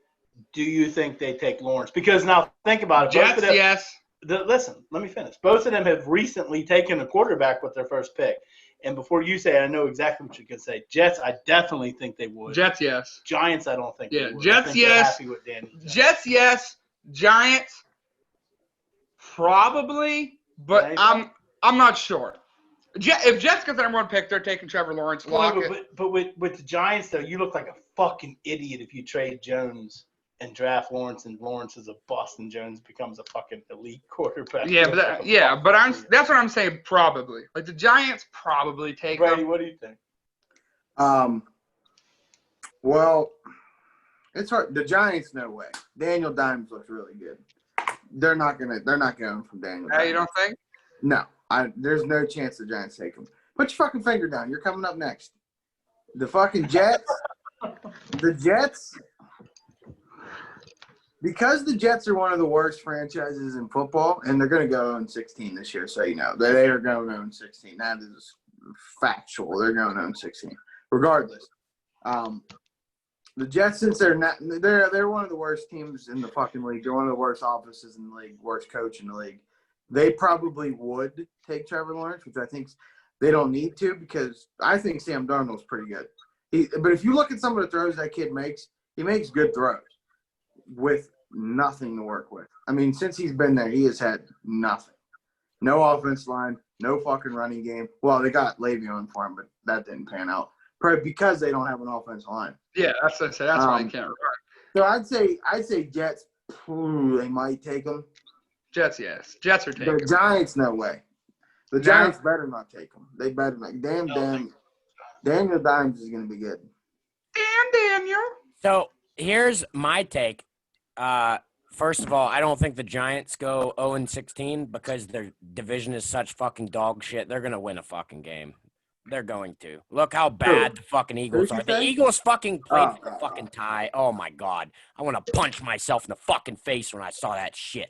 do you think they take Lawrence? Because now think about it. Jets, yes. Listen, let me finish. Both of them have recently taken a quarterback with their first pick. And before you say it, I know exactly what you're going to say. Jets, I definitely think they would. Jets, yes. Giants, I don't think they would. Jets, yes. Happy with Danny Jones. Jets, yes. Giants, probably. But I'm not sure. If Jets get the #1 pick, they're taking Trevor Lawrence. But with the Giants, though, you look like a fucking idiot if you trade Jones and draft Lawrence, and Lawrence is a bust, and Jones becomes a fucking elite quarterback. That's what I'm saying. Probably, like the Giants probably take Brady, him. what do you think? Well, it's hard. The Giants, no way. Daniel Dimes looks really good. They're not going from Daniel. Hey, you don't think? No. There's no chance the Giants take him. Put your fucking finger down. You're coming up next. The fucking Jets. The Jets. Because the Jets are one of the worst franchises in football, and they're going to go 0-16 this year, so you know. They are going 0-16. That is factual. They're going 0-16. Regardless. The Jets, since they're one of the worst teams in the fucking league. They're one of the worst offices in the league, worst coach in the league. They probably would take Trevor Lawrence, which I think they don't need to because I think Sam Darnold's pretty good. But if you look at some of the throws that kid makes, he makes good throws with nothing to work with. I mean, since he's been there, he has had nothing. No offense line, no fucking running game. Well, they got Le'Veon for him, but that didn't pan out. Probably because they don't have an offensive line. Yeah, that's what I say. That's why you can't run. So I'd say Jets. They might take him. Jets, yes. Jets are taking. The Giants, no way. The Giants better not take him. They better not. Daniel Dimes is going to be good. Damn, Daniel. So here's my take. First of all, I don't think the Giants go 0-16 because their division is such fucking dog shit. They're gonna win a fucking game. They're going to. Look how bad the fucking Eagles are. The Eagles fucking played for the fucking tie. Oh my god. I want to punch myself in the fucking face when I saw that shit.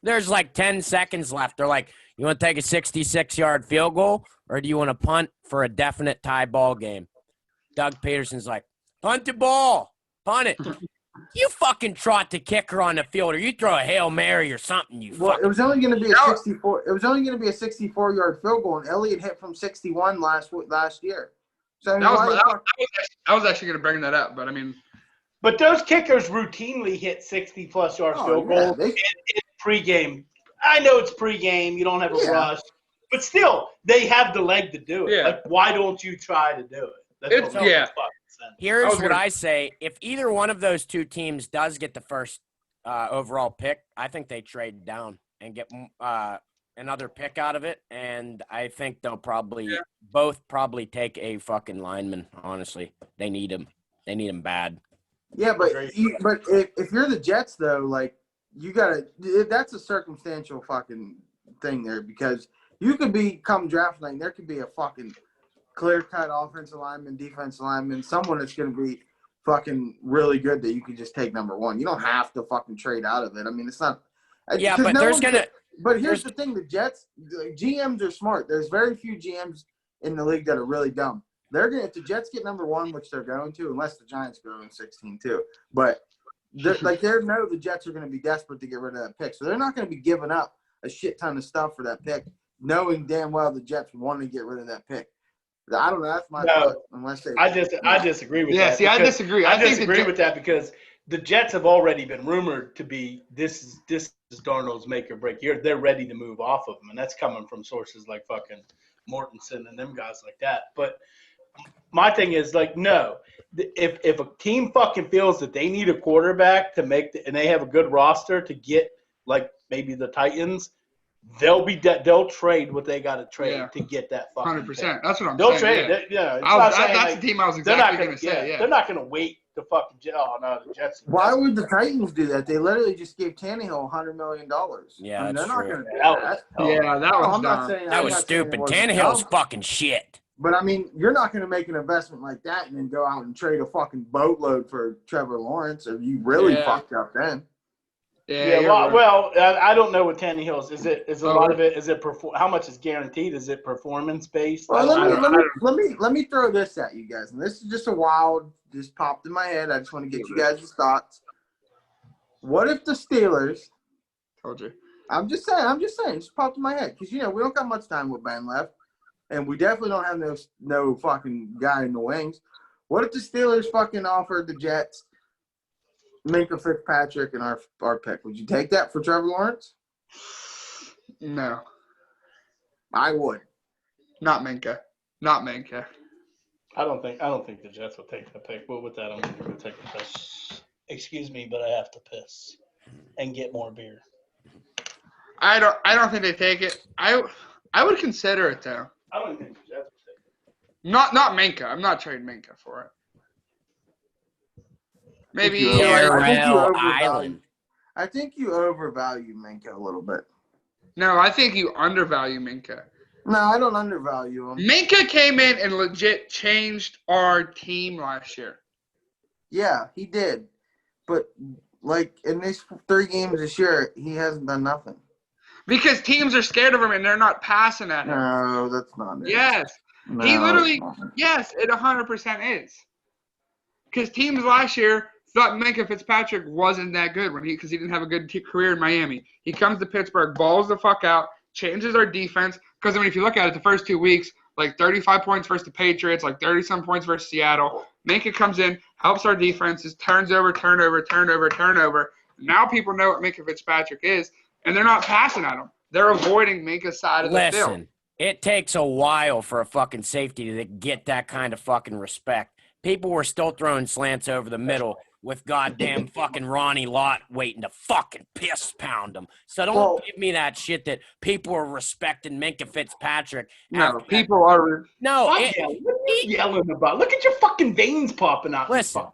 There's like 10 seconds left. They're like, you want to take a 66-yard field goal or do you want to punt for a definite tie ball game? Doug Peterson's like, punt the ball. Punt it. You fucking trot the kicker on the field, or you throw a Hail Mary or something. It was only going to be a 64. It was only going to be a 64-yard field goal, and Elliott hit from 61 last year. So I mean, I was actually going to bring that up, but I mean, but those kickers routinely hit 60-plus yard field goals in pregame. I know it's pregame; you don't have a rush, but still, they have the leg to do it. Yeah. Like, why don't you try to do it? Here's what I say. If either one of those two teams does get the first overall pick, I think they trade down and get another pick out of it. And I think they'll both take a fucking lineman, honestly. They need him. They need him bad. Yeah, but if you're the Jets, though, like, you got to – that's a circumstantial fucking thing there because you could come draft night and there could be a fucking – clear-cut offensive lineman, defensive lineman, someone that's going to be fucking really good that you can just take number one. You don't have to fucking trade out of it. I mean, it's not – yeah, but there's going to – But here's the thing. The Jets, GMs are smart. There's very few GMs in the league that are really dumb. They're going to – if the Jets get number one, which they're going to, unless the Giants go in 16 too. But, they know the Jets are going to be desperate to get rid of that pick. So they're not going to be giving up a shit ton of stuff for that pick, knowing damn well the Jets want to get rid of that pick. I don't know. That's my thought. I disagree with that. Yeah, see, I disagree. I disagree with that because the Jets have already been rumored to be this is Darnold's make or break year. They're ready to move off of him, and that's coming from sources like fucking Mortensen and them guys like that. But my thing is like, no, if a team fucking feels that they need a quarterback to and they have a good roster to get like maybe the Titans. They'll trade what they got to trade to get that fucking 100%. Pick. That's what I'm They'll saying. Trade. Yeah, that's the team I was exactly going to say. Yeah, they're not going to wait to fucking. Oh no, the Jets. Why would the Titans do that? They literally just gave Tannehill $100 million. Yeah, they're not going to do that. Yeah, that was dumb. That was stupid. Tannehill's fucking shit. But I mean, you're not going to make an investment like that and then go out and trade a fucking boatload for Trevor Lawrence, or you really fucked up then. Well, I don't know what Tannehill's is. A lot of it? Is it how much is guaranteed? Is it performance based? Well, let me throw this at you guys, and this is just just popped in my head. I just want to get you guys' thoughts. What if the Steelers? Told you. I'm just saying. Just popped in my head because we don't got much time with Ben left, and we definitely don't have no fucking guy in the wings. What if the Steelers fucking offered the Jets Minka Fitzpatrick and our pick? Would you take that for Trevor Lawrence? No. I would. Not Minka. I don't think the Jets will take the pick. Well, with that, I'm going to go take the piss. Excuse me, but I have to piss and get more beer. I don't think they take it. I would consider it though. I don't think the Jets will take it. Not Minka. I'm not trading Minka for it. Maybe Island. I think you overvalue Minka a little bit. No, I think you undervalue Minka. No, I don't undervalue him. Minka came in and legit changed our team last year. Yeah, he did. But, like, in these 3 games this year, he hasn't done nothing. Because teams are scared of him and they're not passing at him. No, that's not it. Yes. No, he literally – yes, it 100% is. Because teams last year – thought Minka Fitzpatrick wasn't that good because he didn't have a good career in Miami. He comes to Pittsburgh, balls the fuck out, changes our defense. Because, I mean, if you look at it, the first 2 weeks, like 35 points versus the Patriots, like 30-some points versus Seattle. Minka comes in, helps our defenses, turns over, Now people know what Minka Fitzpatrick is, and they're not passing at him. They're avoiding Minka's side of the field. Listen, it takes a while for a fucking safety to get that kind of fucking respect. People were still throwing slants over the middle with goddamn fucking Ronnie Lott waiting to fucking piss pound them. So don't give me that shit that people are respecting Minka Fitzpatrick. No, people are. No, What are you yelling about? Look at your fucking veins popping out. Listen.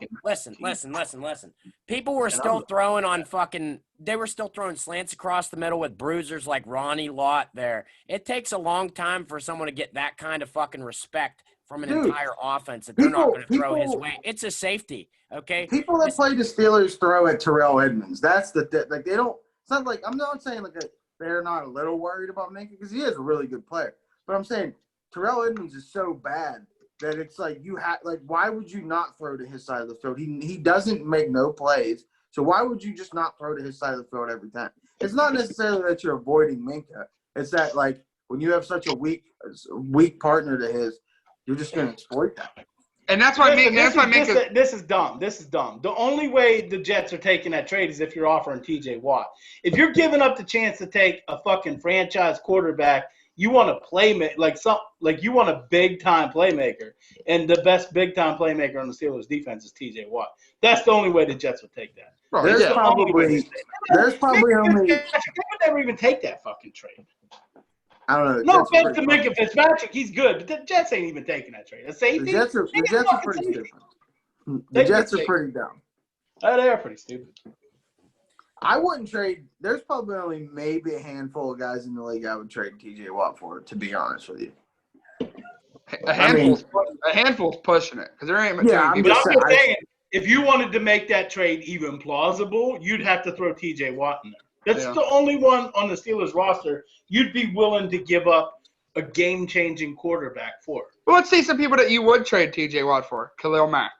People were still throwing on fucking. They were still throwing slants across the middle with bruisers like Ronnie Lott there. It takes a long time for someone to get that kind of fucking respect from an entire offense that they're not going to throw his way. It's a safety, okay? People that play the Steelers throw at Terrell Edmonds. That's like they don't. It's not like I'm not saying like they're not a little worried about Minka because he is a really good player. But I'm saying Terrell Edmonds is so bad that it's like why would you not throw to his side of the field? He doesn't make no plays. So why would you just not throw to his side of the field every time? It's not necessarily that you're avoiding Minka. It's that like when you have such a weak partner to his, you're just going to exploit that. And that's why this is dumb. This is dumb. The only way the Jets are taking that trade is if you're offering TJ Watt. If you're giving up the chance to take a fucking franchise quarterback, you want a you want a big time playmaker, and the best big time playmaker on the Steelers defense is TJ Watt. That's the only way the Jets would take that. There's probably only. They would never even take that fucking trade. I don't know. No offense to Minka Fitzpatrick, he's good, but the Jets ain't even taking that trade. A safety? The Jets are pretty stupid. The Jets are pretty dumb. Oh, they are pretty stupid. I wouldn't trade. There's probably only maybe a handful of guys in the league I would trade TJ Watt for, to be honest with you. A handful's pushing it because there ain't much. Yeah, I'm just saying, if you wanted to make that trade even plausible, you'd have to throw TJ Watt in there. That's the only one on the Steelers roster you'd be willing to give up a game-changing quarterback for. Well, let's see some people that you would trade TJ Watt for. Khalil Mack.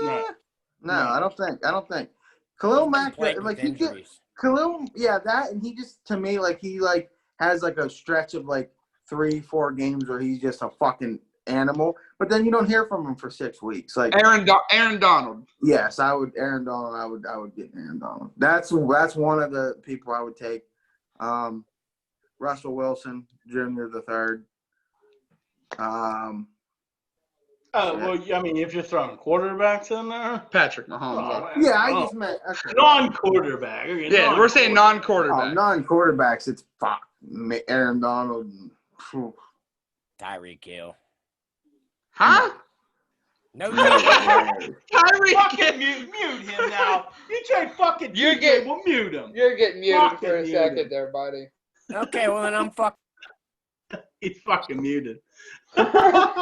No, I don't think. Khalil Mack, like he get Khalil, that, and he just to me like he like has like a stretch of like 3-4 games where he's just a fucking animal, but then you don't hear from him for 6 weeks. Like Aaron Donald. Yes, I would. Aaron Donald. I would get Aaron Donald. That's one of the people I would take. Russell Wilson Jr. the third. Well, I mean, if you're throwing quarterbacks in there, Patrick Mahomes. I just meant non-quarterback. We're saying non-quarterback. Non-quarterbacks. It's Aaron Donald. Tyreek Hill. Huh? No. Tyreek, fucking mute him now. You trade fucking. We'll mute him. You're getting muted for a second there, buddy. Okay, well then I'm fucking. He's fucking muted. He left.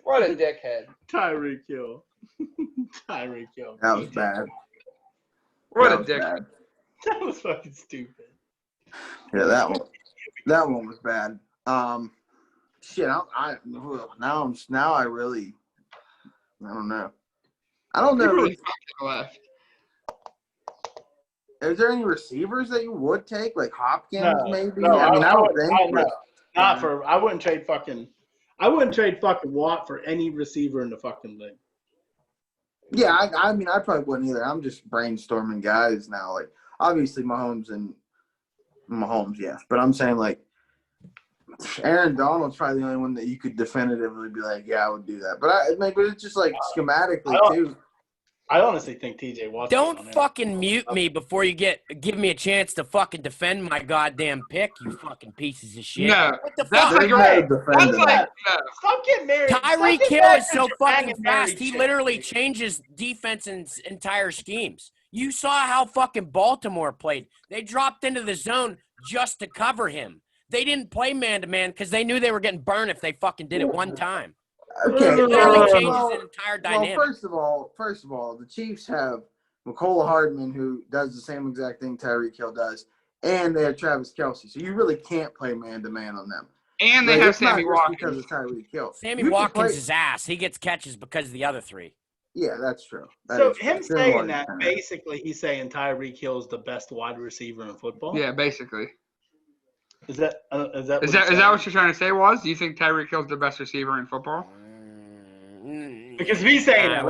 What a dickhead. Tyreek Hill. Tyreek Hill. That was bad. What a dickhead. That was fucking stupid. Yeah, that one was bad. Shit, now I don't know. I don't know. Really left. Is there any receivers that you would take, like Hopkins, maybe? No, I would think. I wouldn't trade fucking Watt for any receiver in the fucking league. Yeah, I mean, I probably wouldn't either. I'm just brainstorming guys now. Like, obviously, Mahomes, yes. But I'm saying, like, Aaron Donald's probably the only one that you could definitively be like, yeah, I would do that. But it's just, like, schematically, too. I honestly think TJ Watt. Don't fucking mute me before you give me a chance to fucking defend my goddamn pick, you fucking pieces of shit. No, what the that's fuck? like that's like Stop getting married. Tyreek Hill is so fucking fast. He literally changes defense and entire schemes. You saw how fucking Baltimore played. They dropped into the zone just to cover him. They didn't play man-to-man because they knew they were getting burned if they fucking did it one time. Okay. It literally changes the entire dynamic. Well, first of all, the Chiefs have McCole Hardman, who does the same exact thing Tyreek Hill does, and they have Travis Kelce. So you really can't play man-to-man on them. And they have Sammy Watkins. Because of Tyreek Hill. Sammy Watkins is ass. He gets catches because of the other three. Yeah, that's true. Saying that, basically, he's saying Tyreek Hill is the best wide receiver in football? Yeah, basically. Is that what you're trying to say, Do you think Tyreek Hill's the best receiver in football? Because if he's saying that,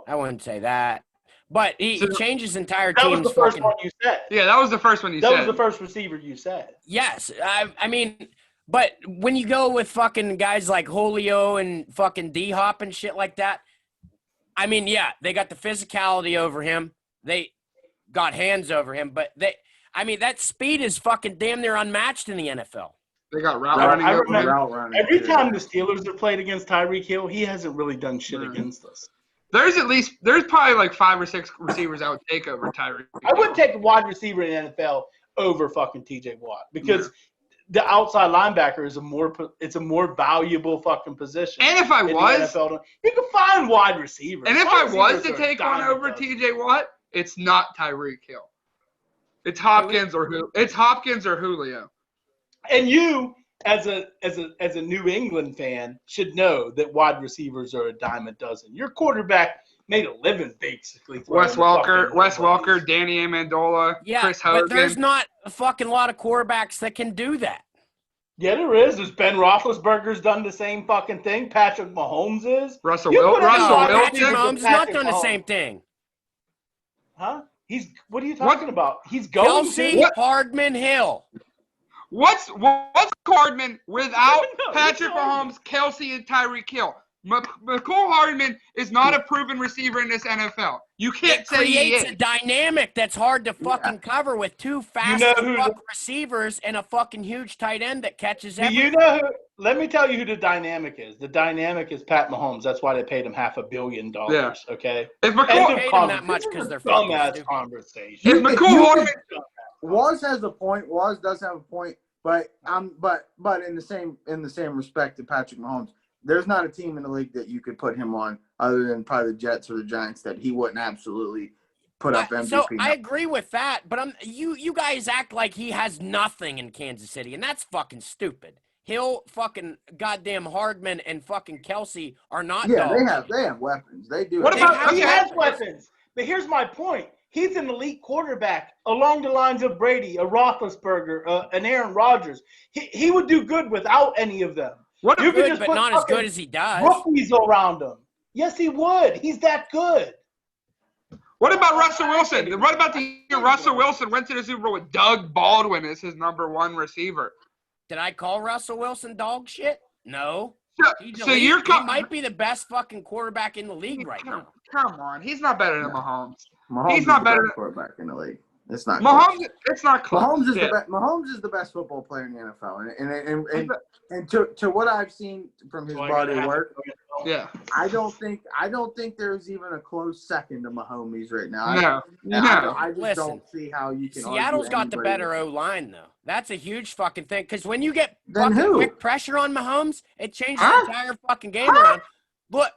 I wouldn't say that. But he changed his entire That team's was the first fucking. one you said. Yeah, that was the first one you said. That was the first receiver you said. Yes, I mean, but when you go with fucking guys like Julio and fucking D-Hop and shit like that, I mean, yeah, they got the physicality over him. They got hands over him, but that speed is fucking damn near unmatched in the NFL. They got route running. I remember route running every too. time the Steelers have played against Tyreek Hill, he hasn't really done shit against us. There's probably like 5 or 6 receivers I would take over Tyreek. I wouldn't take a wide receiver in the NFL over fucking TJ Watt because the outside linebacker is a more valuable fucking position. And if I was, NFL, you can find wide receivers. And if wide I was receivers to take one over TJ Watt, it's not Tyreek Hill. It's Hopkins or Julio. And you, as a New England fan, should know that wide receivers are a dime a dozen. Your quarterback made a living basically. Wes Welker, Danny Amendola, Chris Hogan. But there's not a fucking lot of quarterbacks that can do that. Yeah, there is. There's Ben Roethlisberger's done the same fucking thing. Patrick Mahomes is. Russell Wilson. Patrick Mahomes has not done the same thing. Huh? What are you talking about? He's going Kelsey Hardman Hill. What's Hardman without Patrick Mahomes, Kelsey, and Tyreek Hill? McCole Hardman is not a proven receiver in this NFL. You can't say he is. It creates a dynamic that's hard to fucking cover with two fast receivers and a fucking huge tight end that catches everything. Let me tell you who the dynamic is. The dynamic is Pat Mahomes. That's why they paid him $500 million. Yeah. Okay. If McCole paid him that much because they're fucking stupid. Conversation. If McCole Hardman, Waz has a point. Waz does have a point, but in the same respect to Patrick Mahomes, there's not a team in the league that you could put him on other than probably the Jets or the Giants that he wouldn't absolutely put up MVP. So I agree with that, but you guys act like he has nothing in Kansas City, and that's fucking stupid. Hill, fucking goddamn Hardman, and fucking Kelsey are not. Yeah, dogs. they have weapons. They do. He has weapons, but here's my point. He's an elite quarterback along the lines of Brady, a Roethlisberger, an Aaron Rodgers. He would do good without any of them. But not as good as he does. Rookies around him. Yes, he would. He's that good. What about Russell Wilson? What about the year Russell Wilson went to the Super Bowl with Doug Baldwin as his #1 receiver? Did I call Russell Wilson dog shit? No. He might be the best fucking quarterback in the league right now. Come on, he's not better than Mahomes. He's not better than quarterback in the league. It's not Mahomes. Close. It's not close. Mahomes is the best football player in the NFL, and to what I've seen from his body of work, I don't think there's even a close second to Mahomes right now. I just don't see how you can. Seattle's got the better O-line though. That's a huge fucking thing because when you get fucking quick pressure on Mahomes, it changes the entire fucking game around. Look.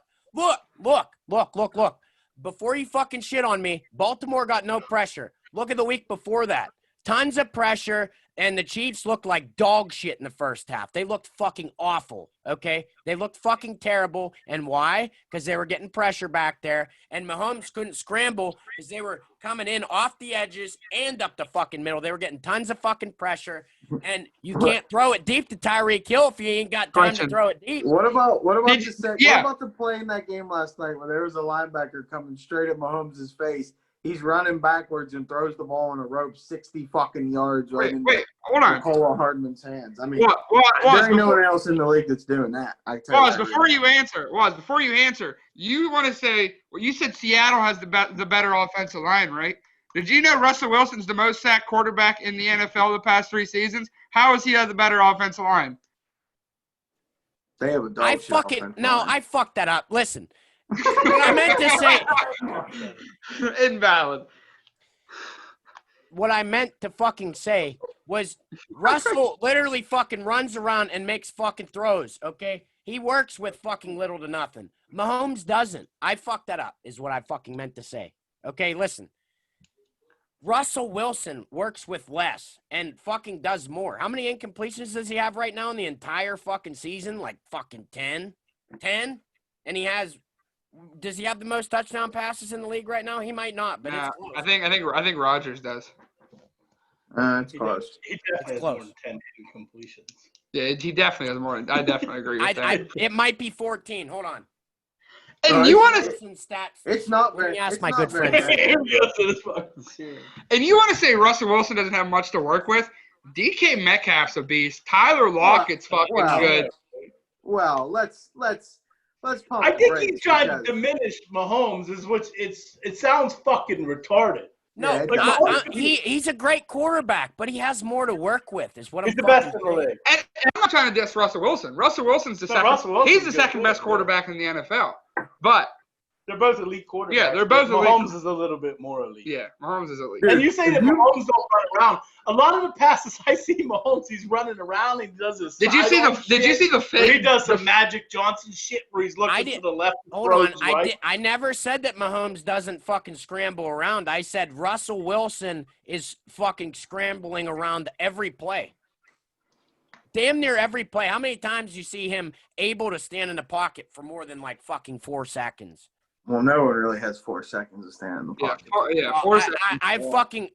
Before you fucking shit on me, Baltimore got no pressure. Look at the week before that. Tons of pressure, and the Chiefs looked like dog shit in the first half. They looked fucking awful, okay? They looked fucking terrible. And why? Because they were getting pressure back there, and Mahomes couldn't scramble because they were coming in off the edges and up the fucking middle. They were getting tons of fucking pressure, and you can't throw it deep to Tyreek Hill if you ain't got time to throw it deep. What about the play in that game last night where there was a linebacker coming straight at Mahomes' face? He's running backwards and throws the ball on a rope 60 fucking yards hold on. Cole Hardman's hands. I mean, there ain't no one else in the league that's doing that. Before you answer, you want to say, you said Seattle has the better offensive line, right? Did you know Russell Wilson's the most sacked quarterback in the NFL the past 3 seasons? How is he the better offensive line? They have a dog I fucked that up. Listen. What I meant to say invalid. What I meant to fucking say was Russell literally fucking runs around and makes fucking throws, okay? He works with fucking little to nothing. Mahomes doesn't. I fucked that up is what I fucking meant to say. Okay, listen. Russell Wilson works with less and fucking does more. How many incompletions does he have right now in the entire fucking season? Like fucking 10? 10? And he has does he have the most touchdown passes in the league right now? He might not, but it's close. I think Rodgers does. It's close. He definitely has more than 10 incompletions. Yeah, he definitely has more. I definitely agree with that. It might be 14. Hold on. And you want to stats? It's not very. Let me ask It's my not good very friend. good. Here we go to this fucking series. and you want to say Russell Wilson doesn't have much to work with? DK Metcalf's a beast. Tyler Lockett's fucking good. Well, let's pump I the think brakes he's trying to because- diminish Mahomes, is which it sounds fucking retarded. No, Yeah, Like, Mahomes could be- he's a great quarterback, but he has more to work with. Is what he's I'm the best in fucking the saying. league. And I'm not trying to diss Russell Wilson. Russell Wilson's the No, second. Russell Wilson's He's the good second best quarterback. quarterback in the NFL. But They're both elite quarterbacks. Yeah, they're but both elite. Mahomes is a little bit more elite. yeah, Mahomes is elite. Dude, And you say that if you- Mahomes don't run around. A lot of the passes I see Mahomes, he's running around. He does his. Did you see the? sidearm Did you shit, see the or fake? he does some Magic Johnson shit where he's I looking did- to the left. And Hold on, throws right. I never said that Mahomes doesn't fucking scramble around. I said Russell Wilson is fucking scrambling around every play. Damn near every play. How many times you see him able to stand in the pocket for more than like fucking 4 seconds? Well, no one really has 4 seconds to stand in the Yeah, pocket. yeah. 4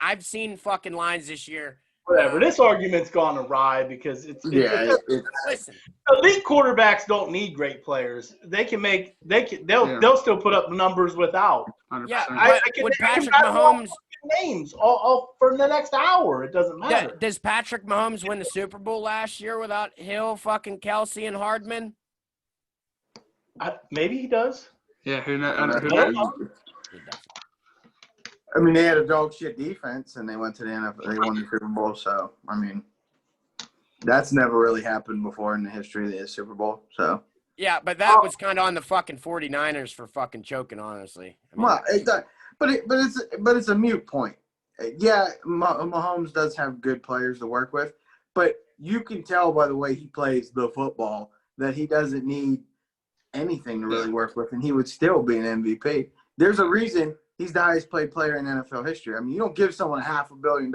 I've seen fucking lines this year. Whatever. This argument's gone awry because it's Listen, elite quarterbacks don't need great players. They'll still put up numbers without. 100%. yeah, I but can- would I can Patrick rattle off Mahomes names all for the next hour. It doesn't matter. does Patrick Mahomes win the Super Bowl last year without Hill, fucking Kelsey, and Hardman? Maybe he does. Yeah, who knows? I don't know. I mean, they had a dog shit defense, and they went to the NFL. They won the Super Bowl. So, I mean, that's never really happened before in the history of the Super Bowl. So, Yeah, but that was kind of on the fucking 49ers for fucking choking, honestly. I mean, well, but it's a mute point. Yeah, Mahomes does have good players to work with, but you can tell by the way he plays the football that he doesn't need anything to really work with, and he would still be an MVP. There's a reason he's the highest paid player in NFL history. I mean, you don't give someone $500 million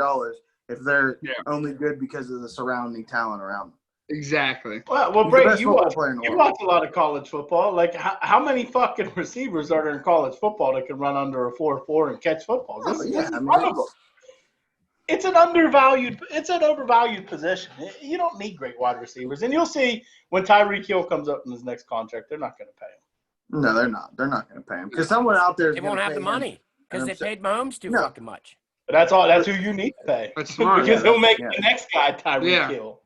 if they're only good because of the surrounding talent around them. Exactly. Well, He's the Brady, best you football watch, player in the you world. watch a lot of college football. Like, how many fucking receivers are there in college football that can run under a 4.4 and catch footballs? Oh, yeah, I mean, One of them. It's an overvalued position. You don't need great wide receivers. And you'll see when Tyreek Hill comes up in his next contract, they're not going to pay him. No, they're not. They're not going to pay him because someone out there is they going won't to have pay the him. money because they paid Mahomes too fucking much. But that's who you need to pay. That's smart. Because he'll make Yeah. the next guy Tyreek Hill.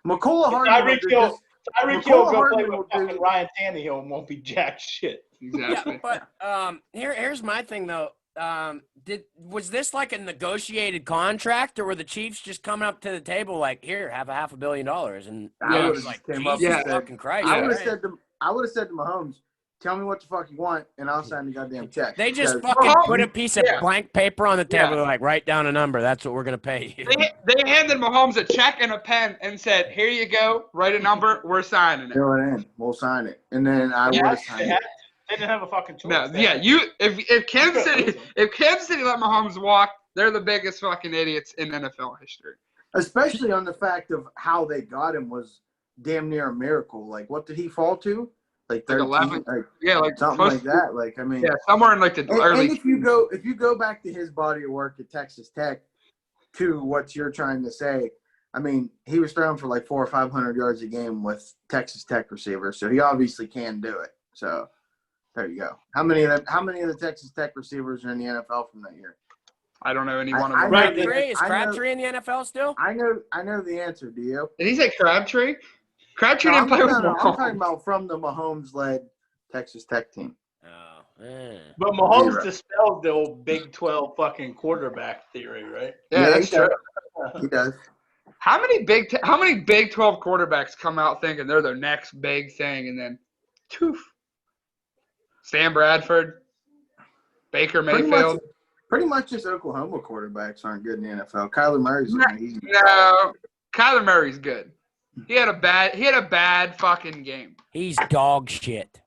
McCullough Hardman. Tyreek Hill go play Hardman with will fucking do- Ryan Tannehill and won't be jack shit. Exactly. Yeah, but here's my thing though. Was this like a negotiated contract, or were the Chiefs just coming up to the table like, "Here, have $500 million," and I Yeah. would was have like, just came "Jesus up and said, fucking Christ!" I would all have right. said to Mahomes, "Tell me what the fuck you want, and I'll sign the goddamn check." They just Because- fucking Mahomes- put a piece of yeah. blank paper on the table. Yeah. They're like, "Write down a number. That's what we're gonna pay you." They handed Mahomes a check and a pen and said, "Here you go. Write a number. We're signing it." Fill it in. We'll sign it, and then I would have signed it. They didn't have a fucking choice. No, They yeah, had- if Kansas City let Mahomes walk, they're the biggest fucking idiots in NFL history. Especially on the fact of how they got him was damn near a miracle. Like, what did he fall to? Like 13, 11. like Yeah, like something close like that. Like, I mean, Yeah, somewhere in like the and early. if you go back to his body of work at Texas Tech, to what you're trying to say, I mean, he was throwing for like 400 or 500 yards a game with Texas Tech receivers, so he obviously can do it. So there you go. How many of the Texas Tech receivers are in the NFL from that year? I don't know any one of I them. know Right. Crabtree is I know- Crabtree in the NFL still? I know the answer. Do you? Did he say Crabtree? Crabtree No, didn't play with I'm Mahomes. talking about from the Mahomes-led Texas Tech team. Oh, But Mahomes Zero. dispelled the old Big 12 fucking quarterback theory, right? Yeah, that's he true. does. He does. How many Big 12 quarterbacks come out thinking they're the next big thing and then, toof? Sam Bradford, Baker Mayfield. Pretty much just Oklahoma quarterbacks aren't good in the NFL. Kyler Murray's he's No, Kyler Murray's good. He had a bad fucking game. he's dog shit.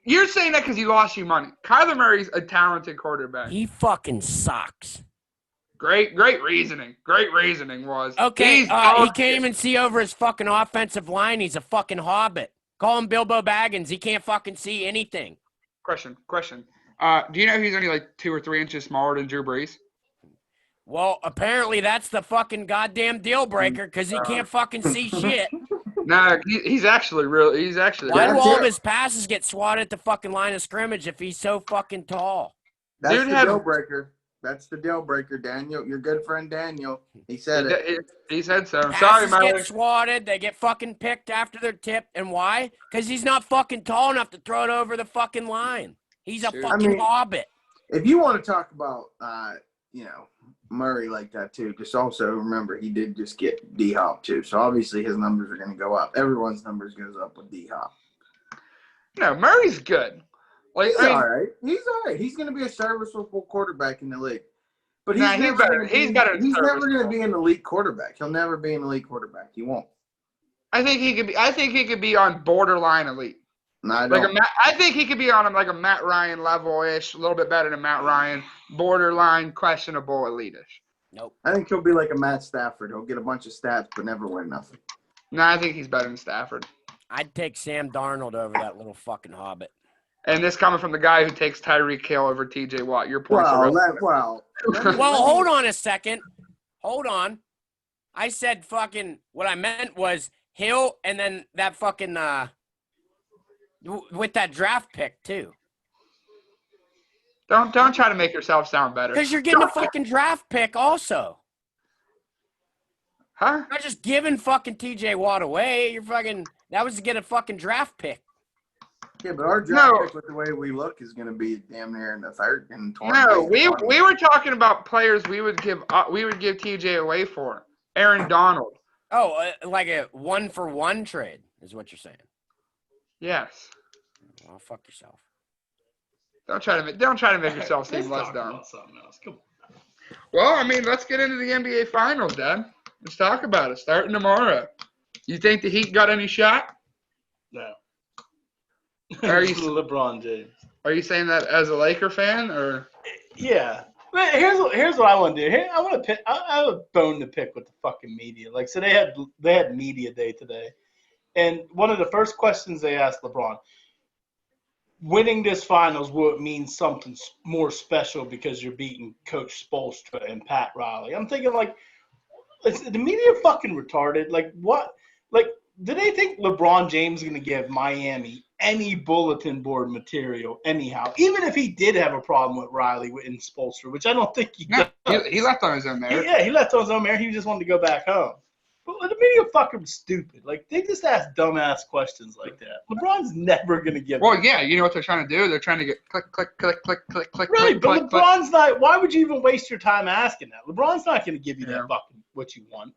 You're saying that because you lost you money. Kyler Murray's a talented quarterback. He fucking sucks. Great reasoning. Great reasoning was. Okay, he's he dog can't shit. even see over his fucking offensive line. He's a fucking hobbit. Call him Bilbo Baggins. He can't fucking see anything. Question. Do you know he's only like 2 or 3 inches smaller than Drew Brees? Well, apparently that's the fucking goddamn deal breaker because he can't fucking see shit. Nah, he's actually real. He's actually. Why do That's all it. of his passes get swatted at the fucking line of scrimmage if he's so fucking tall? That's Dude the had- deal breaker. That's the deal breaker, Daniel. Your good friend Daniel. He said it. He said so. Sorry, Passes Miller. get swatted. They get fucking picked after their tip. And why? Because he's not fucking tall enough to throw it over the fucking line. He's a Dude. fucking hobbit. If you want to talk about, Murray like that too, just also remember he did just get D-Hop too. So obviously his numbers are going to go up. Everyone's numbers goes up with D-Hop. No, Murray's good. He's all right. He's all right. He's going to be a serviceable quarterback in the league. But he's never going to be an elite quarterback. He'll never be an elite quarterback. He won't. I think he could be on borderline elite. No, I don't. I think he could be on like a Matt Ryan level-ish, a little bit better than Matt Ryan, borderline questionable elite-ish. Nope. I think he'll be like a Matt Stafford. He'll get a bunch of stats but never win nothing. No, I think he's better than Stafford. I'd take Sam Darnold over that little fucking hobbit. And this coming from the guy who takes Tyreek Hill over T.J. Watt. Your points are Well, hold on a second. Hold on. I said fucking – what I meant was Hill and then that fucking with that draft pick too. Don't try to make yourself sound better. Because you're getting a fucking draft pick also. Huh? You're not just giving fucking T.J. Watt away. You're fucking – that was to get a fucking draft pick. Yeah, but our draft pick with the way we look is going to be damn near in the third and 20. No, we were talking about players we would give TJ away for. Aaron Donald. Oh, like a 1-for-1 trade is what you're saying. Yes. Well, fuck yourself. Don't try to make yourself seem less dumb. Well, I mean, let's get into the NBA Finals, Dad. Let's talk about it. Starting tomorrow. You think the Heat got any shot? No. Are you LeBron James? Are you saying that as a Laker fan, or? Yeah. But here's what I want to do. Here, I want to pick. I have a bone to pick with the fucking media. Like, so they had media day today, and one of the first questions they asked LeBron: winning this finals, will it mean something more special because you're beating Coach Spoelstra and Pat Riley? I'm thinking, like, is the media fucking retarded? Like, what? Like, do they think LeBron James is going to give Miami any bulletin board material anyhow, even if he did have a problem with Riley and Spoelstra, which I don't think he does. He left on his own merit. He left on his own merit. He just wanted to go back home. But the media fucking stupid. Like, they just ask dumbass questions like that. LeBron's never going to give Well, yeah, you know what they're trying to do? They're trying to get click, click, click, click, click, click, right, click, but click, LeBron's not – why would you even waste your time asking that? LeBron's not going to give you that fucking what you want.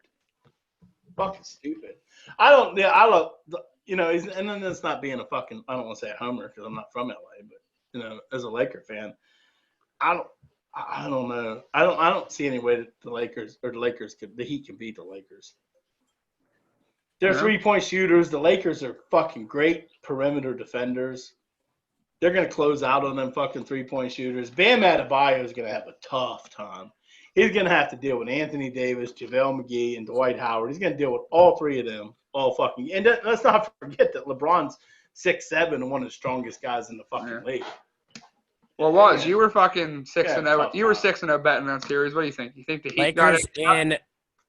Fucking stupid. I love – and then it's not being a fucking – I don't want to say a homer because I'm not from LA, but, as a Laker fan, I don't know. I don't see any way that the Heat can beat the Lakers. They're three-point shooters. The Lakers are fucking great perimeter defenders. They're going to close out on them fucking three-point shooters. Bam Adebayo is going to have a tough time. He's going to have to deal with Anthony Davis, JaVale McGee, and Dwight Howard. He's going to deal with all three of them. And let's not forget that LeBron's 6'7" and one of the strongest guys in the fucking league. Well, you were fucking 6-0. You were 6-0 betting that series. What do you think? You think the Heat got it? In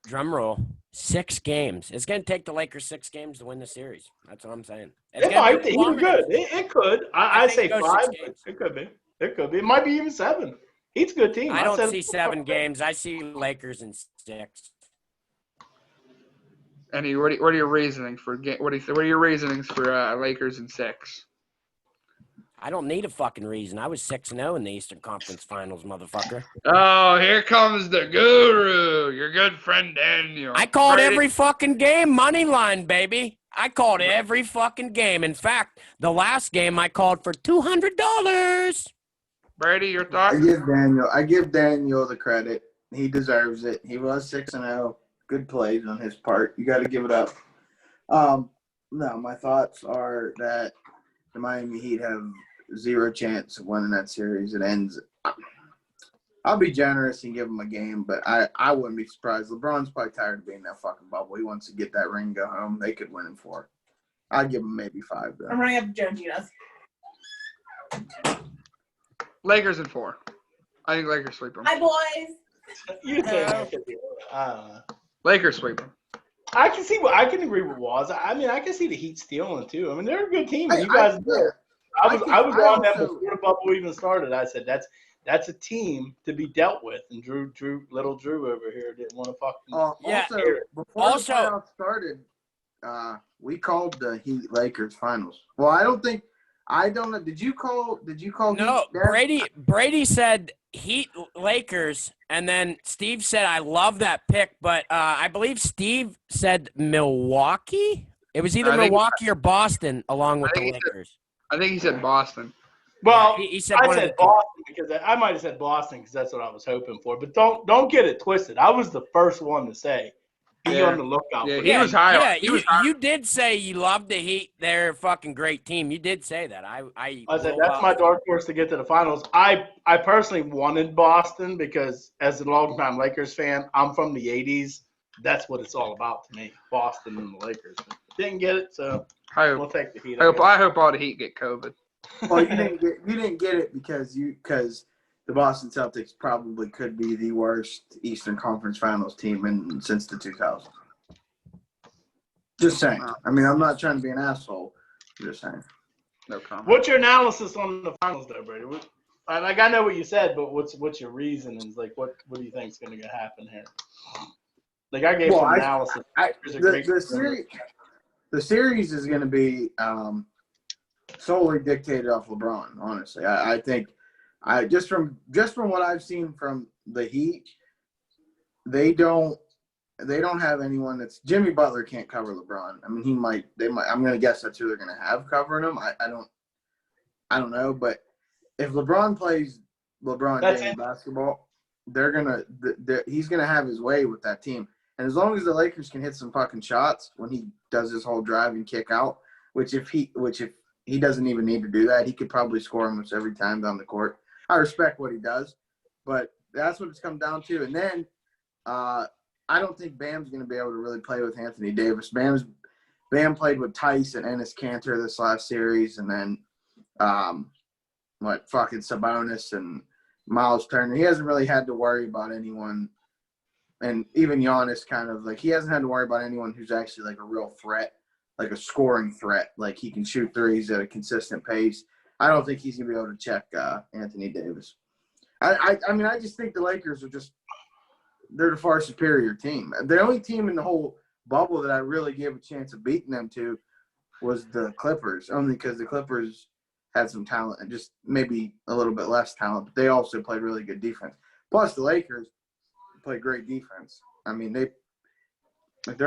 drum roll 6 games. It's going to take the Lakers 6 games to win the series. That's what I'm saying. It might. He's good. It could. I say 5. It could be. It could be. It might be even 7. He's a good team. I don't see 7 games. I see Lakers in 6. And what are your reasonings for Lakers in 6? I don't need a fucking reason. I was 6-0 in the Eastern Conference Finals, motherfucker. Oh, here comes the guru, your good friend Daniel. I called every fucking game money line, baby. I called every fucking game. In fact, the last game I called for $200. Brady, your thoughts? I give Daniel the credit. He deserves it. He was 6-0. Good plays on his part. You got to give it up. No, my thoughts are that the Miami Heat have 0 chance of winning that series. It ends. I'll be generous and give him a game, but I wouldn't be surprised. LeBron's probably tired of being in that fucking bubble. He wants to get that ring, go home. They could win in 4. I'd give him maybe 5, though. I'm running up Joe Lakers in 4. I think Lakers sweep them. Hi, boys. You say Lakers sweep them. I can agree with Waz. I mean, I can see the Heat stealing too. I mean, they're a good team, and you guys know. I was on them before the bubble even started. I said that's a team to be dealt with, and little Drew over here didn't want to fucking. Before the playoffs started, we called the Heat Lakers finals. Well, I don't know. Did you call? No, Brady said Heat Lakers, and then Steve said I love that pick, but I believe Steve said Milwaukee. It was either Milwaukee or Boston, along with the Lakers. I think he said Boston. Well, he said I said Boston because I might have said Boston because that's what I was hoping for. But don't get it twisted. I was the first one to say be on the lookout. Yeah, for he was high. Yeah, he was high. you did say you love the Heat. They're a fucking great team. You did say that. I said that's my dark horse to get to the finals. I personally wanted Boston because as a longtime Lakers fan, I'm from the '80s. That's what it's all about to me, Boston and the Lakers. But didn't get it, so we'll take the Heat. I hope all the Heat get COVID. Well, you didn't get it because the Boston Celtics probably could be the worst Eastern Conference Finals team since the 2000s. Just saying. I mean, I'm not trying to be an asshole. I'm just saying. No comment. What's your analysis on the finals, though, Brady? I know what you said, but what's your reasonings? Like, what do you think is going to happen here? Like, I gave some analysis. The series is going to be solely dictated off LeBron. Honestly, I think just from what I've seen from the Heat, they don't have anyone that's Jimmy Butler can't cover LeBron. I mean, they might. I'm going to guess that's who they're going to have covering him. I don't know, but if LeBron plays James basketball, he's going to have his way with that team. And as long as the Lakers can hit some fucking shots when he does his whole drive and kick out, which if he doesn't even need to do that, he could probably score almost every time down the court. I respect what he does, but that's what it's come down to. And then I don't think Bam's going to be able to really play with Anthony Davis. Bam played with Tice and Enes Kanter this last series, and then fucking Sabonis and Miles Turner. He hasn't really had to worry about anyone. And even Giannis kind of he hasn't had to worry about anyone who's actually like a real threat, like a scoring threat. Like he can shoot threes at a consistent pace. I don't think he's going to be able to check Anthony Davis. I mean, I just think the Lakers they're the far superior team. The only team in the whole bubble that I really gave a chance of beating them to was the Clippers, only because the Clippers had some talent and just maybe a little bit less talent, but they also played really good defense. Plus the Lakers play great defense. I mean, they're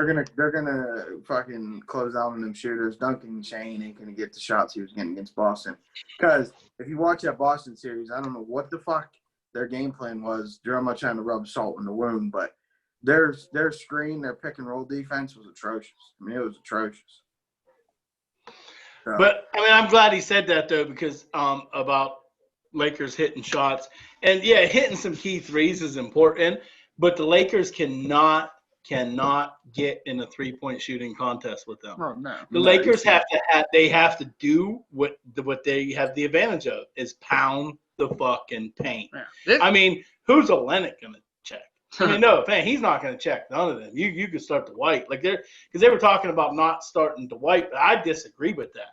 gonna fucking close out on them shooters. Duncan Shane ain't gonna get the shots he was getting against Boston. Because if you watch that Boston series, I don't know what the fuck their game plan was. I'm not trying to rub salt in the wound, but their screen, their pick and roll defense was atrocious. I mean, it was atrocious. So. But I mean, I'm glad he said that though, because about Lakers hitting shots, and yeah, hitting some key threes is important. But the Lakers cannot get in a 3-point shooting contest with them. Oh, no. The Lakers have to do what they have the advantage of is pound the fucking paint. Yeah. I mean, who's Olenek gonna check? I mean, no, man, he's not gonna check none of them. You could start Dwight because they were talking about not starting Dwight, but I disagree with that.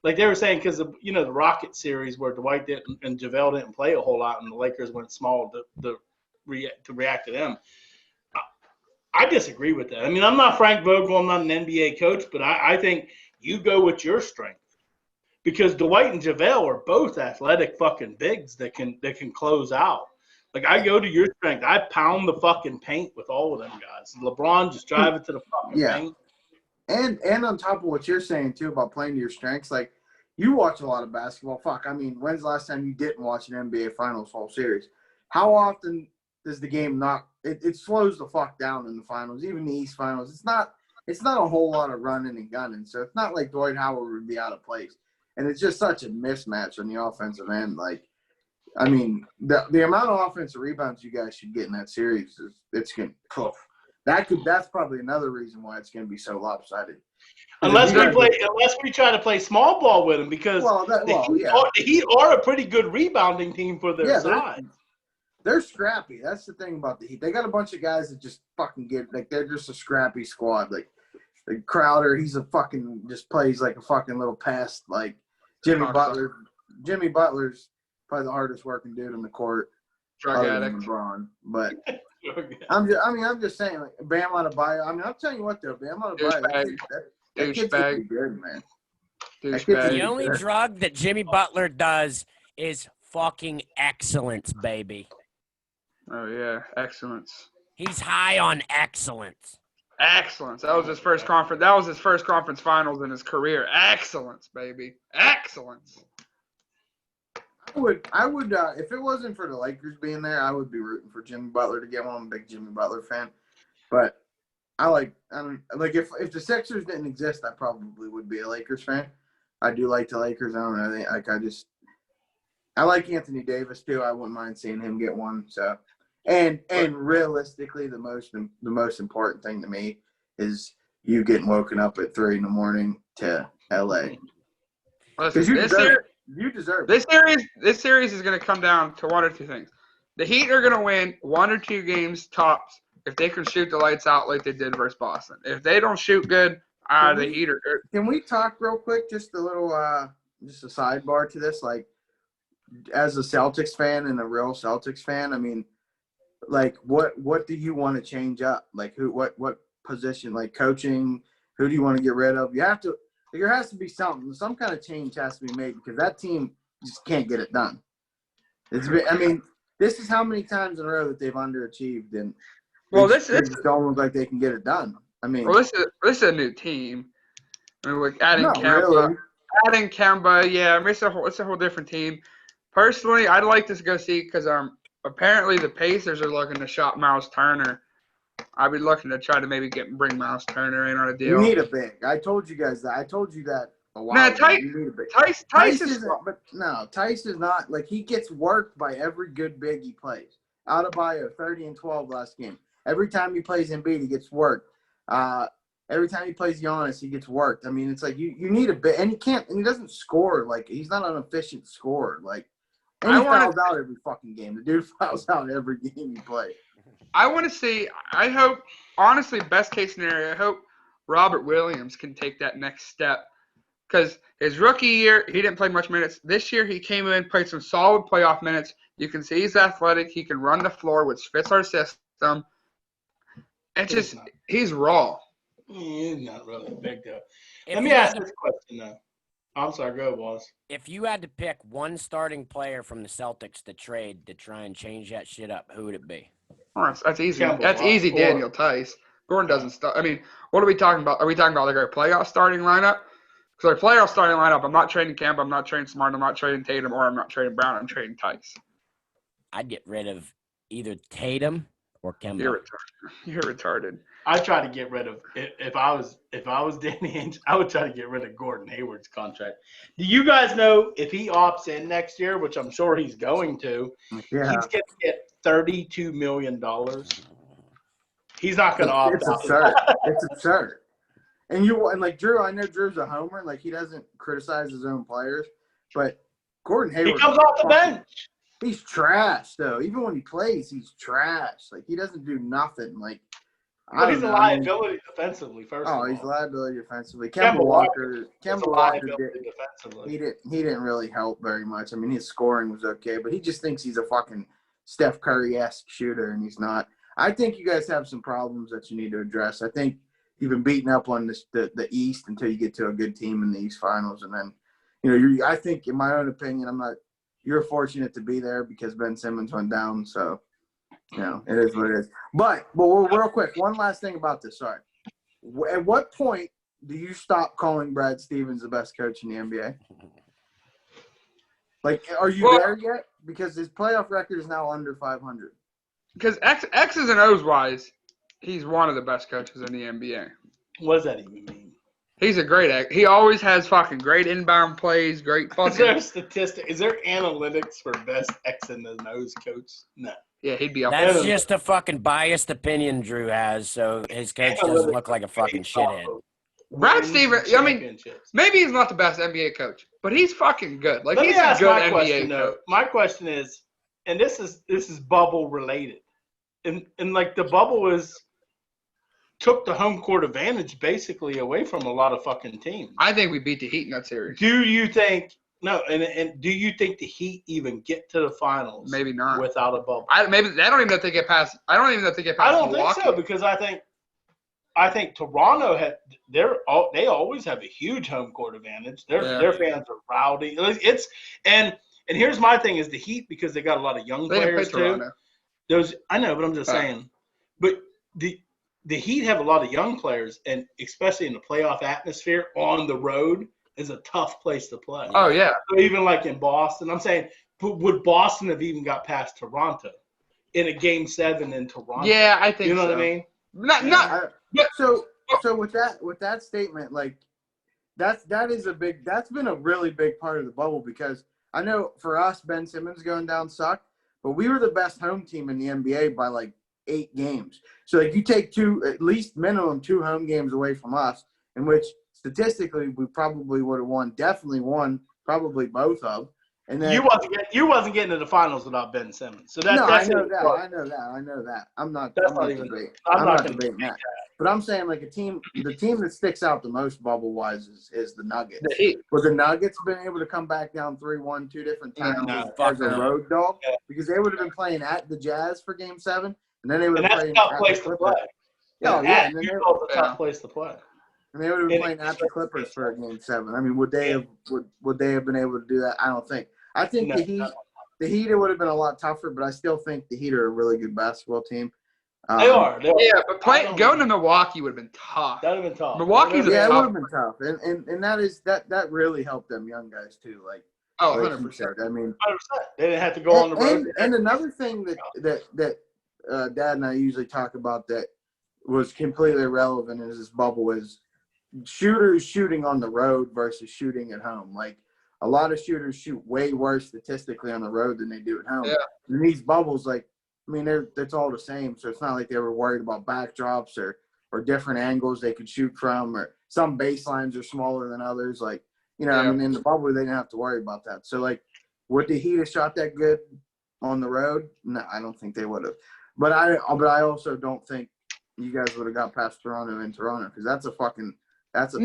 Like they were saying, because of the Rocket series where Dwight didn't and JaVale didn't play a whole lot, and the Lakers went small to react to them. I disagree with that. I mean, I'm not Frank Vogel. I'm not an NBA coach, but I think you go with your strength because Dwight and JaVale are both athletic fucking bigs that can close out. Like I go to your strength. I pound the fucking paint with all of them guys. LeBron just drive it to the fucking paint. And on top of what you're saying too about playing to your strengths, like you watch a lot of basketball. Fuck, I mean, when's the last time you didn't watch an NBA Finals whole series? How often does the game not? It slows the fuck down in the finals, even the East Finals. It's not a whole lot of running and gunning, so it's not like Dwight Howard would be out of place. And it's just such a mismatch on the offensive end. Like, I mean, the amount of offensive rebounds you guys should get in that series it's gonna poof. That's probably another reason why it's gonna be so lopsided. Unless we try to play small ball with them, because the Heat are a pretty good rebounding team for their size. They're scrappy. That's the thing about the Heat. They got a bunch of guys that just fucking they're just a scrappy squad. Like Crowder, he's a fucking just plays like a fucking little pest. Like Jimmy Butler. Jimmy Butler's probably the hardest working dude on the court. Drug other addict. than LeBron. But I'm just saying, like Bam Adebayo. I mean, I'm telling you what though, Bam Adebayo, that kid could be good, man. The only drug that Jimmy Butler does is fucking excellence, baby. Oh yeah, excellence. He's high on excellence. Excellence. That was his first conference. That was his first conference finals in his career. Excellence, baby. Excellence. I would, if it wasn't for the Lakers being there, I would be rooting for Jimmy Butler to get one. I'm a big Jimmy Butler fan, but if the Sixers didn't exist, I probably would be a Lakers fan. I do like the Lakers. I don't know. I like Anthony Davis too. I wouldn't mind seeing him get one. So, and realistically, the most important thing to me is you getting woken up at 3 a.m. to LA. Listen, you deserve it. This series is going to come down to one or two things. The Heat are going to win 1 or 2 games tops if they can shoot the lights out like they did versus Boston. If they don't shoot good, the Heat are good. Can we talk real quick? Just a little, just a sidebar to this. Like, as a Celtics fan and a real Celtics fan, I mean, like, what do you want to change up? Like, what position? Like coaching? Who do you want to get rid of? There has to be something. Some kind of change has to be made because that team just can't get it done. This is how many times in a row that they've underachieved, and this don't look like they can get it done. I mean, this is a new team. I mean, like adding Kemba, yeah. I mean, it's a whole different team. Personally, I'd like to go see because apparently the Pacers are looking to shop Miles Turner. I'd be looking to try to maybe bring Miles Turner in on a deal. You need a big. I told you guys that. I told you that a while ago. You need a big. Tice is not like he gets worked by every good big he plays. Adebayo, 30 and 12 last game. Every time he plays Embiid, he gets worked. Every time he plays Giannis, he gets worked. I mean, it's like you need a bit, and he doesn't score. Like he's not an efficient scorer. Like and he fouls out every fucking game. The dude fouls out every game he plays. I want to see. I hope, honestly, best case scenario, I hope Robert Williams can take that next step. Because his rookie year, he didn't play much minutes. This year, he came in, played some solid playoff minutes. You can see he's athletic. He can run the floor, which fits our system. It's just, he's raw. He's not really big, though. Let me ask this question, though. I'm sorry, go, boss. If you had to pick one starting player from the Celtics to trade to try and change that shit up, who would it be? Oh, that's easy. That's easy, Daniel Tice. Gordon doesn't start. I mean, what are we talking about? Are we talking about like our playoff starting lineup? Because our playoff starting lineup, I'm not trading Kemba, I'm not trading Smart, I'm not trading Tatum, or I'm not trading Brown. I'm trading Tice. I'd get rid of either Tatum or Kemba. You're retarded. I'd try to get rid of if I was Danny Ainge, I would try to get rid of Gordon Hayward's contract. Do you guys know if he opts in next year, which I'm sure he's going to, he's going to get $32 million. He's not going to opt out. It's absurd. It's absurd. And like Drew, I know Drew's a homer. Like he doesn't criticize his own players, but Gordon Hayward. He comes off the bench. He's trash though. Even when he plays, he's trash. Like he doesn't do nothing. Like he's a liability defensively. First of all, he's a liability defensively. Kemba Walker defensively. He didn't really help very much. I mean, his scoring was okay, but he just thinks he's a fucking Steph Curry-esque shooter, and he's not. I think you guys have some problems that you need to address. I think you've been beating up on the East until you get to a good team in the East Finals, and then I think, in my own opinion, you're fortunate to be there because Ben Simmons went down, so it is what it is. But real quick, one last thing about this. Sorry, at what point do you stop calling Brad Stevens the best coach in the NBA? Like, are you there yet? Because his playoff record is now under 500. Because X's and O's wise, he's one of the best coaches in the NBA. What does that even mean? He's a great – he always has fucking great inbound plays, great fucking – Is there a statistic? Is there analytics for best X and O's coach? No. Yeah, he'd be up there. That's just a fucking biased opinion Drew has, so his coach doesn't look like a fucking shithead. Brad Stevens, I mean, maybe he's not the best NBA coach, but he's fucking good. Like, he's a good NBA coach. My question is, and this is bubble related, and like the bubble is took the home court advantage basically away from a lot of fucking teams. I think we beat the Heat in that series. Do you think and do you think the Heat even get to the finals? Maybe not without a bubble. I don't even know if they get past. I don't even know if they get past. I don't Milwaukee. think so because I think Toronto they always have a huge home court advantage. Their fans are rowdy. And here's my thing is the Heat because they got a lot of young players too. Toronto. I know, but I'm just saying. But the Heat have a lot of young players, and especially in the playoff atmosphere on the road is a tough place to play. Oh yeah. So even like in Boston, I'm saying, would Boston have even got past Toronto in a Game 7 in Toronto? Yeah, I think. You know so. what I mean? So with that statement, like that's been a really big part of the bubble because I know for us Ben Simmons going down sucked, but we were the best home team in the NBA by like 8 games. So like you take at least minimum 2 home games away from us, in which statistically we probably would have won, definitely won, probably both of. And then you wasn't getting to the finals without Ben Simmons. So that's I know that. I'm not debating that. But I'm saying like the team that sticks out the most bubble wise is the Nuggets. The Heat. Was the Nuggets been able to come back down 3-1 2 different times as a road dog? Yeah. Because they would have been playing at the Jazz for Game 7, and then they would have that's played a tough at place the to Clippers. play. Yeah, and then Utah's a tough place to play. And they would have been playing at the Clippers for Game 7. I mean, would they have been able to do that? I don't think. I think the Heat it would have been a lot tougher, but I still think the Heat are a really good basketball team. They are. Yeah, but going to Milwaukee would have been tough. That would have been tough. Milwaukee's it tough. would have been tough, and that really helped them young guys too. Like 100%. I mean, 100%. They didn't have to go on the road. And another thing that Dad and I usually talk about that was completely irrelevant in this bubble is shooters shooting on the road versus shooting at home. Like a lot of shooters shoot way worse statistically on the road than they do at home. Yeah. And these bubbles, like, I mean, it's all the same. So it's not like they were worried about backdrops or different angles they could shoot from, or some baselines are smaller than others. Like, I mean, in the bubble, they didn't have to worry about that. So, like, would the Heat have shot that good on the road? No, I don't think they would have. But I also don't think you guys would have got past Toronto in Toronto because that's a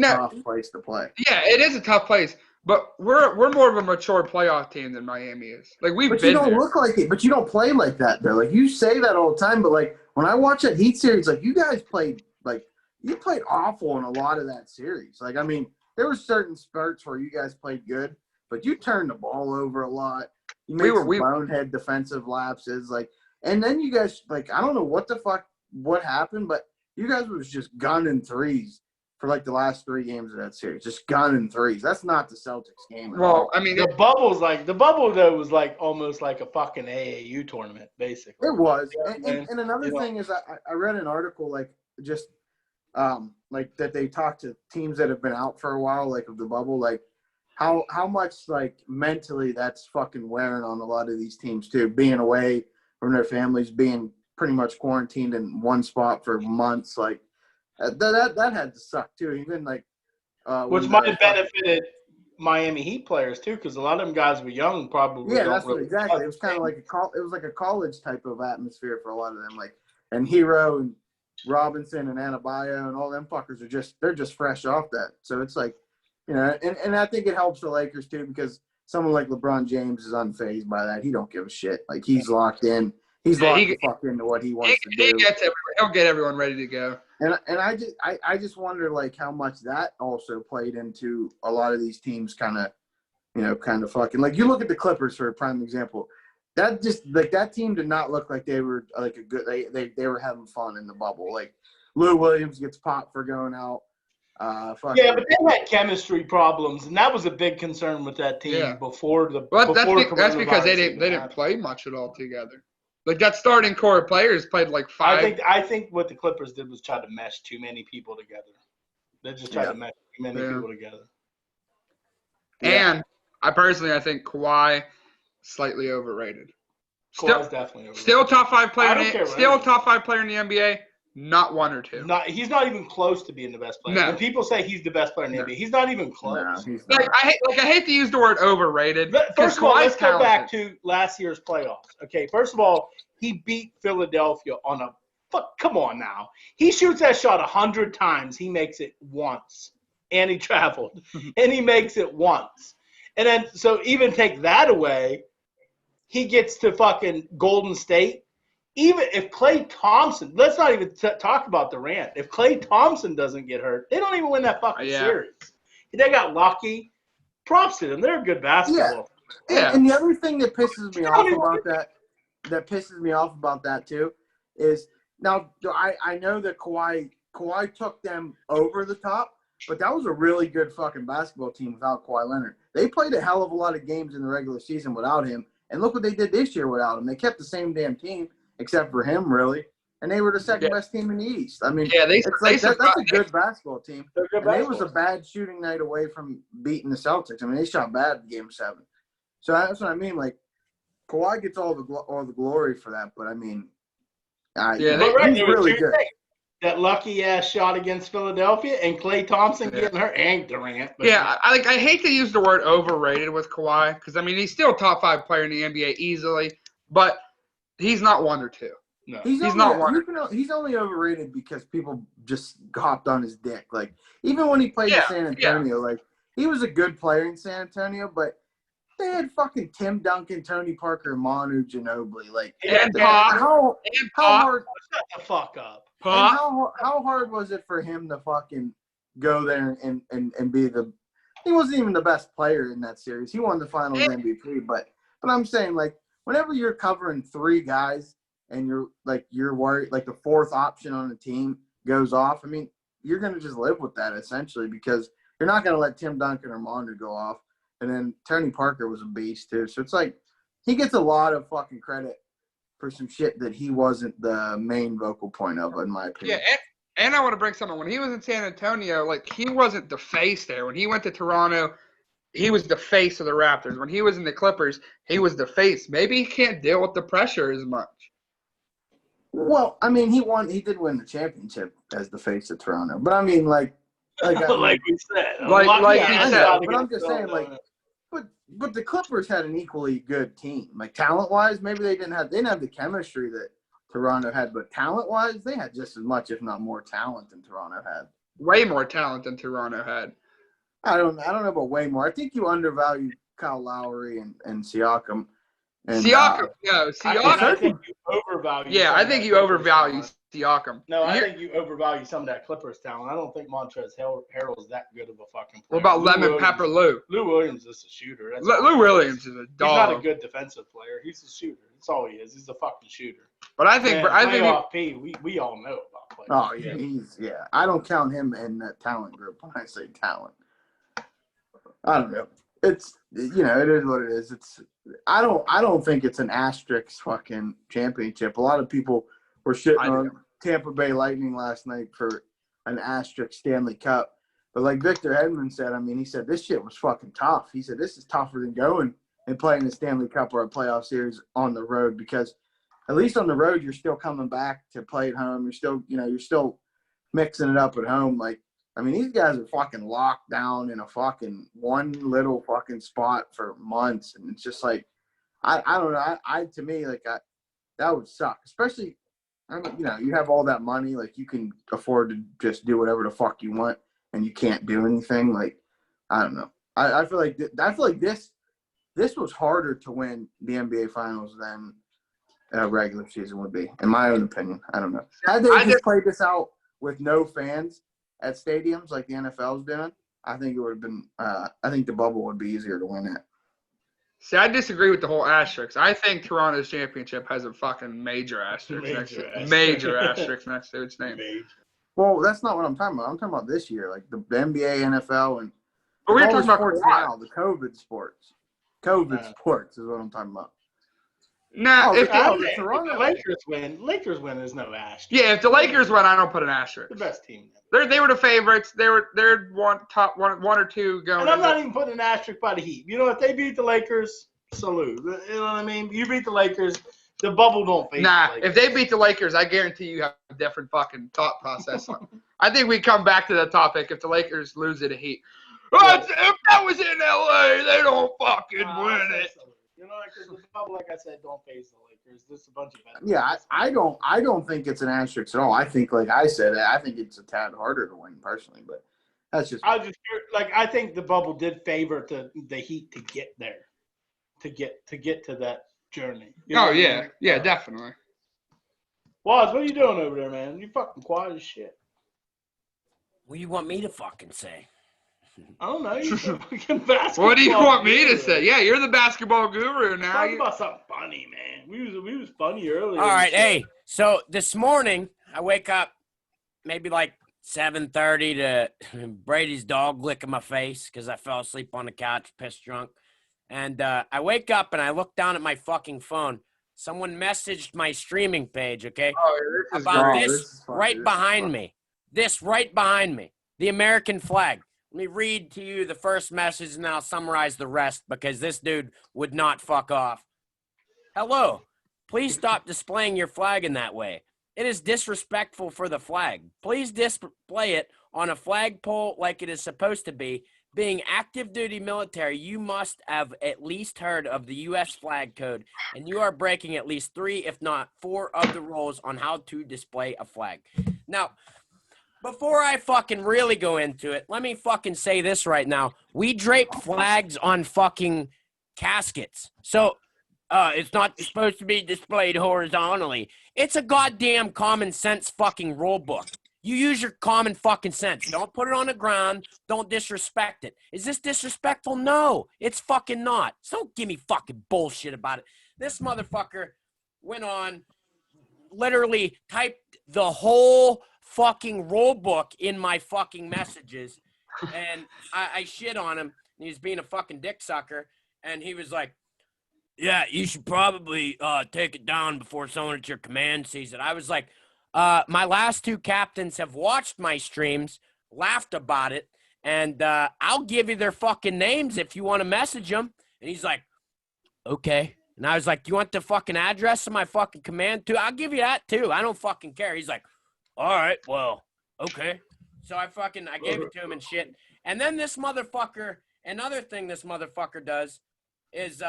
tough place to play. Yeah, it is a tough place. But we're more of a mature playoff team than Miami is. Like but you don't look like it. But you don't play like that though. Like you say that all the time, but like when I watch that Heat series, like you guys played awful in a lot of that series. Like I mean, there were certain spurts where you guys played good, but you turned the ball over a lot. You made some bonehead defensive lapses, like, and then you guys like I don't know what happened, but you guys was just gunning threes for like the last 3 games of that series, just gunning threes. That's not the Celtics game at all. I mean, the bubble though was like almost like a fucking AAU tournament, basically. It was, and another thing is I read an article like just like that they talked to teams that have been out for a while, like of the bubble, like how much like mentally that's fucking wearing on a lot of these teams too, being away from their families, being pretty much quarantined in one spot for months, like. That had to suck too. Even like, which might have benefited Miami Heat players too, because a lot of them guys were young, probably. Yeah, that's exactly. It was kind of like a college type of atmosphere for a lot of them. Like, and Hero and Robinson and Adebayo and all them fuckers they're just fresh off that. So it's like, and I think it helps the Lakers too because someone like LeBron James is unfazed by that. He don't give a shit. Like he's locked in. He's locked the fuck into what he wants to do. He'll get everyone ready to go. And I just wonder like how much that also played into a lot of these teams kind of fucking like you look at the Clippers for a prime example. That just like that team did not look like they were like a good they were having fun in the bubble. Like Lou Williams gets popped for going out. But they had chemistry problems, and that was a big concern with that team before the. Well, that's because they didn't play much at all together. Like that starting core of players played like 5. I think what the Clippers did was try to mesh too many people together. They just tried to mesh too many people together. And I think Kawhi slightly overrated. Kawhi's definitely overrated. Still top 5 player. Still top 5 player in the NBA. Not 1 or 2. He's not even close to being the best player. No. When people say he's the best player in the NBA, he's not even close. No, he's not. I hate to use the word overrated. But first of all, let's go back to last year's playoffs. Okay, first of all, he beat Philadelphia on a Fuck, come on now. He shoots that shot 100 times. He makes it once. And he traveled. And he makes it once. And then, so even take that away, he gets to fucking Golden State. Even if Klay Thompson, let's not even talk about Durant. If Klay Thompson doesn't get hurt, they don't even win that fucking series. They got lucky. Props to them. They're a good basketball. Yeah. And the other thing that pisses me off about that too, is now I know that Kawhi took them over the top, but that was a really good fucking basketball team without Kawhi Leonard. They played a hell of a lot of games in the regular season without him, and look what they did this year without him. They kept the same damn team, except for him, really. And they were the second best team in the East. I mean, that's a good basketball team. And they was a bad shooting night away from beating the Celtics. I mean, they shot bad in Game 7. So that's what I mean. Like, Kawhi gets all the glory for that, but I mean, he's really good. That lucky-ass shot against Philadelphia and Klay Thompson getting hurt and Durant. I hate to use the word overrated with Kawhi because, I mean, he's still a top 5 player in the NBA easily, but he's not 1 or 2. No, he's not 1. He's only overrated because people just hopped on his dick. Like, even when he played in San Antonio, like, he was a good player in San Antonio, but they had fucking Tim Duncan, Tony Parker, Manu Ginobili. Like, how hard? Shut the fuck up. How hard was it for him to fucking go there and be the? He wasn't even the best player in that series. He won the Finals MVP, but I'm saying, like, whenever you're covering 3 guys and you're worried, like, the 4th option on the team goes off. I mean, you're gonna just live with that essentially because you're not gonna let Tim Duncan or Manu go off. And then Tony Parker was a beast too. So it's like he gets a lot of fucking credit for some shit that he wasn't the main vocal point of, in my opinion. Yeah, and I want to bring something. When he was in San Antonio, like, he wasn't the face there. When he went to Toronto, he was the face of the Raptors. When he was in the Clippers, he was the face. Maybe he can't deal with the pressure as much. Well, I mean, he did win the championship as the face of Toronto. But I mean, like we said. But I'm just saying, like, but the Clippers had an equally good team. Like, talent-wise, maybe they didn't have the chemistry that Toronto had, but talent-wise, they had just as much, if not more, talent than Toronto had. Way more talent than Toronto had. I don't know about way more. I think you undervalue Kyle Lowry and Siakam. And, Siakam. I think you overvalue. Yeah, I think you overvalue Siakam. No, I think you overvalue some of that Clippers talent. I don't think Montrezl Harrell is that good of a fucking player. What about Lemon Pepper Lou? Lou Williams is a shooter. Lou Williams is a dog. He's not a good defensive player. He's a shooter. That's all he is. He's a fucking shooter. But I think we all know about playoff. Oh yeah, I don't count him in that talent group when I say talent. I don't know. It's it is what it is. I don't think it's an asterisk fucking championship. A lot of people were shitting on Tampa Bay Lightning last night for an asterisk Stanley Cup. But like Victor Hedman said, I mean, he said this shit was fucking tough. He said this is tougher than going and playing the Stanley Cup or a playoff series on the road because at least on the road you're still coming back to play at home. You're still mixing it up at home. Like, I mean, these guys are fucking locked down in a fucking one little fucking spot for months, and it's just like, I don't know. To me, that would suck. Especially, I mean, you have all that money, like you can afford to just do whatever the fuck you want, and you can't do anything. Like, I don't know. I feel like this was harder to win the NBA Finals than a regular season would be, in my own opinion. I don't know. Had they just played this out with no fans at stadiums like the NFL's doing, I think it would have been. I think the bubble would be easier to win at. See, I disagree with the whole asterisk. I think Toronto's championship has a fucking major asterisk next to its name. Well, that's not what I'm talking about. I'm talking about this year, like the NBA, NFL, and we're talking about sports now. The COVID sports. Sports is what I'm talking about. Nah, if the Lakers win, there's no asterisk. Yeah, if the Lakers win, I don't put an asterisk. The best team. They were the favorites. They're top one or two going. And I'm not even putting an asterisk by the Heat. If they beat the Lakers, salute. You know what I mean? You beat the Lakers, the bubble don't face. Nah, if they beat the Lakers, I guarantee you have a different fucking thought process. I think we come back to the topic if the Lakers lose to the Heat. If that was in LA, they don't fucking win it. Because the bubble, like I said, don't face the Lakers. or is this a bunch of Yeah, I don't think it's an asterisk at all. I think, like I said, I think it's a tad harder to win personally, but that's just. I think the bubble did favor the Heat to get there, to get to that journey. You know yeah, I mean? Yeah, definitely. Waz, what are you doing over there, man? You fucking quiet as shit. What do you want me to fucking say? I don't know. You're the fucking basketball What do you want me guru. to say? Yeah, you're the basketball guru now. Talk about something funny, man. We was funny earlier. All right, hey. So this morning I wake up maybe like 7:30 to Brady's dog licking my face because I fell asleep on the couch, pissed drunk. And I wake up and I look down at my fucking phone. Someone messaged my streaming page, okay? About this right behind me. This right behind me. The American flag. Let me read to you the first message and then I'll summarize the rest because this dude would not fuck off. Hello. Please stop displaying your flag in that way. It is disrespectful for the flag. Please display it on a flagpole like it is supposed to be. Being active duty military, you must have at least heard of the U.S. flag code, and you are breaking at least 3, if not 4, of the rules on how to display a flag. Now, before I fucking really go into it, let me fucking say this right now. We drape flags on fucking caskets. So, it's not supposed to be displayed horizontally. It's a goddamn common sense fucking rule book. You use your common fucking sense. Don't put it on the ground. Don't disrespect it. Is this disrespectful? No, it's fucking not. So don't give me fucking bullshit about it. This motherfucker went on, literally typed the whole fucking rule book in my fucking messages. And I shit on him. He was being a fucking dick sucker. And he was like, yeah, you should probably take it down before someone at your command sees it. I was like, my last 2 captains have watched my streams, laughed about it, and I'll give you their fucking names if you want to message them. And he's like, okay. And I was like, you want the fucking address of my fucking command too? I'll give you that too. I don't fucking care. He's like, all right, well, okay. So I gave it to him and shit. And then this motherfucker, another thing this motherfucker does is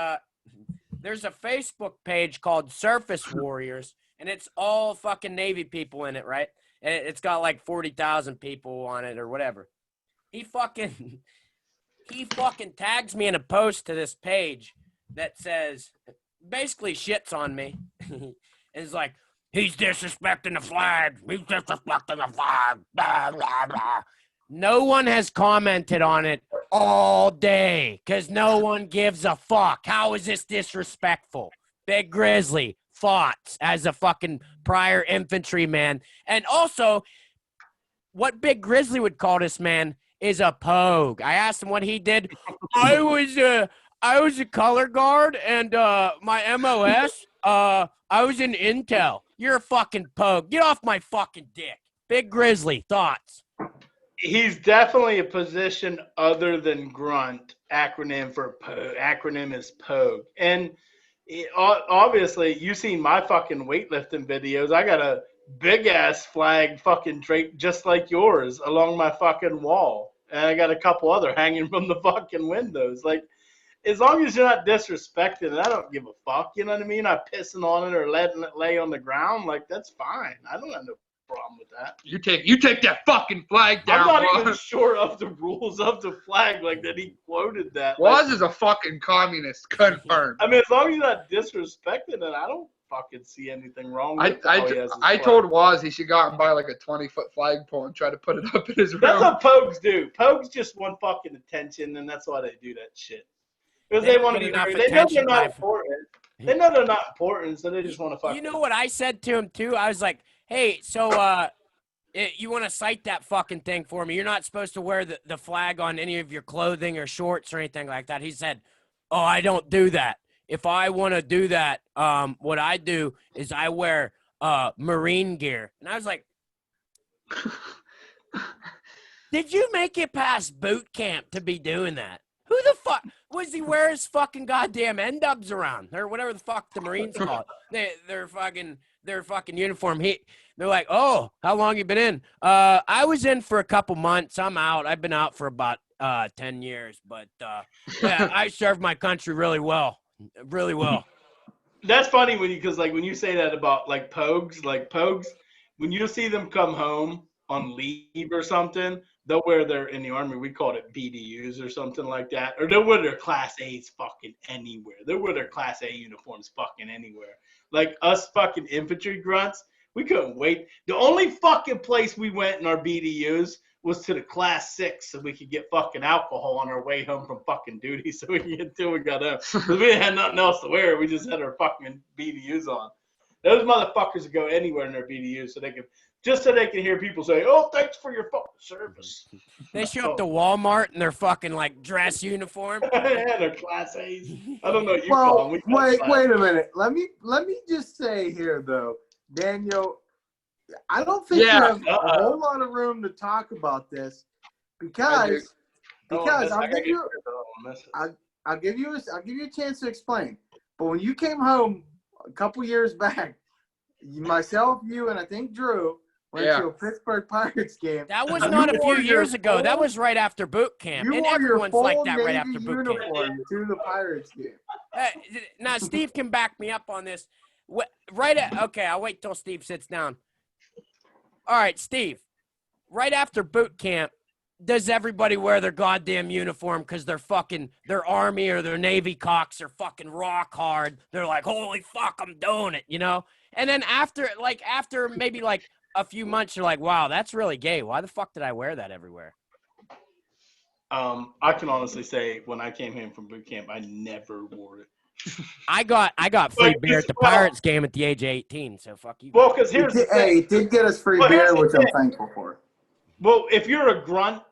there's a Facebook page called Surface Warriors, and it's all fucking Navy people in it, right? And it's got like 40,000 people on it or whatever. He fucking tags me in a post to this page that says, basically shits on me. And it's like, he's disrespecting the flag. He's disrespecting the flag. Blah, blah, blah. No one has commented on it all day because no one gives a fuck. How is this disrespectful? Big Grizzly, thoughts as a fucking prior infantryman. And also, what Big Grizzly would call this man is a pogue. I asked him what he did. I was a color guard and my MOS, I was in Intel. You're a fucking pogue. Get off my fucking dick. Big Grizzly, thoughts? He's definitely a position other than grunt. Acronym is pogue. And obviously, you've seen my fucking weightlifting videos. I got a big ass flag fucking draped just like yours along my fucking wall. And I got a couple other hanging from the fucking windows. Like, as long as you're not disrespecting it, I don't give a fuck. You know what I mean? Not pissing on it or letting it lay on the ground. Like, that's fine. I don't have no problem with that. You take that fucking flag down. I'm not even sure of the rules of the flag, like that he quoted that. Waz is a fucking communist, confirmed. I mean, as long as you're not disrespecting it, I don't fucking see anything wrong with it. I told Waz he should go out and buy like a 20-foot flagpole and try to put it up in his room. That's what pogues do. Pogues just want fucking attention, and that's why they do that shit. Because they want to be they know they're not important. They know they're not important, so they just want to fucking. You know what I said to him too? I was like, hey, so you want to cite that fucking thing for me? You're not supposed to wear the flag on any of your clothing or shorts or anything like that. He said, oh, I don't do that. If I want to do that, what I do is I wear Marine gear. And I was like, did you make it past boot camp to be doing that? Who the fuck was he wear his fucking goddamn N-dubs around or whatever the fuck the Marines call it? Their fucking uniform. They're like, oh, how long you been in? I was in for a couple months. I'm out. I've been out for about 10 years, but yeah, I served my country really well. Really well. That's funny because when you say that about like pogues, when you see them come home on leave or something, they'll wear their in the army we called it BDUs or something like that, or they'll wear their Class A's fucking anywhere. They'll wear their Class A uniforms fucking anywhere. Like us fucking infantry grunts, we couldn't wait. The only fucking place we went in our BDUs was to the Class 6 so we could get fucking alcohol on our way home from fucking duty so we could get till we got home. Because we didn't have nothing else to wear. We just had our fucking BDUs on. Those motherfuckers would go anywhere in their BDUs so they can hear people say, "Oh, thanks for your fucking service." They show up to Walmart in their fucking like dress uniform. Yeah, their Class A's. I don't know what you call them. Wait a minute. Let me just say here though, Daniel, I don't think you have a whole lot of room to talk about this because I'll give you a chance to explain. But when you came home a couple years back, myself, you, and I think Drew went to a Pittsburgh Pirates game. That was not a few years ago. That was right after boot camp. And everyone's like that right after boot camp. To the Pirates game. Now, Steve can back me up on this. Okay, I'll wait till Steve sits down. All right, Steve. Right after boot camp, does everybody wear their goddamn uniform because their Army or their Navy cocks are fucking rock hard? They're like, holy fuck, I'm doing it, you know? And then after maybe like a few months, you're like, wow, that's really gay. Why the fuck did I wear that everywhere? I can honestly say when I came home from boot camp, I never wore it. I got free beer at the Pirates game at the age of 18, so fuck you. Well, because here's the thing. It did get us free beer, which I'm thankful for. Well, if you're a grunt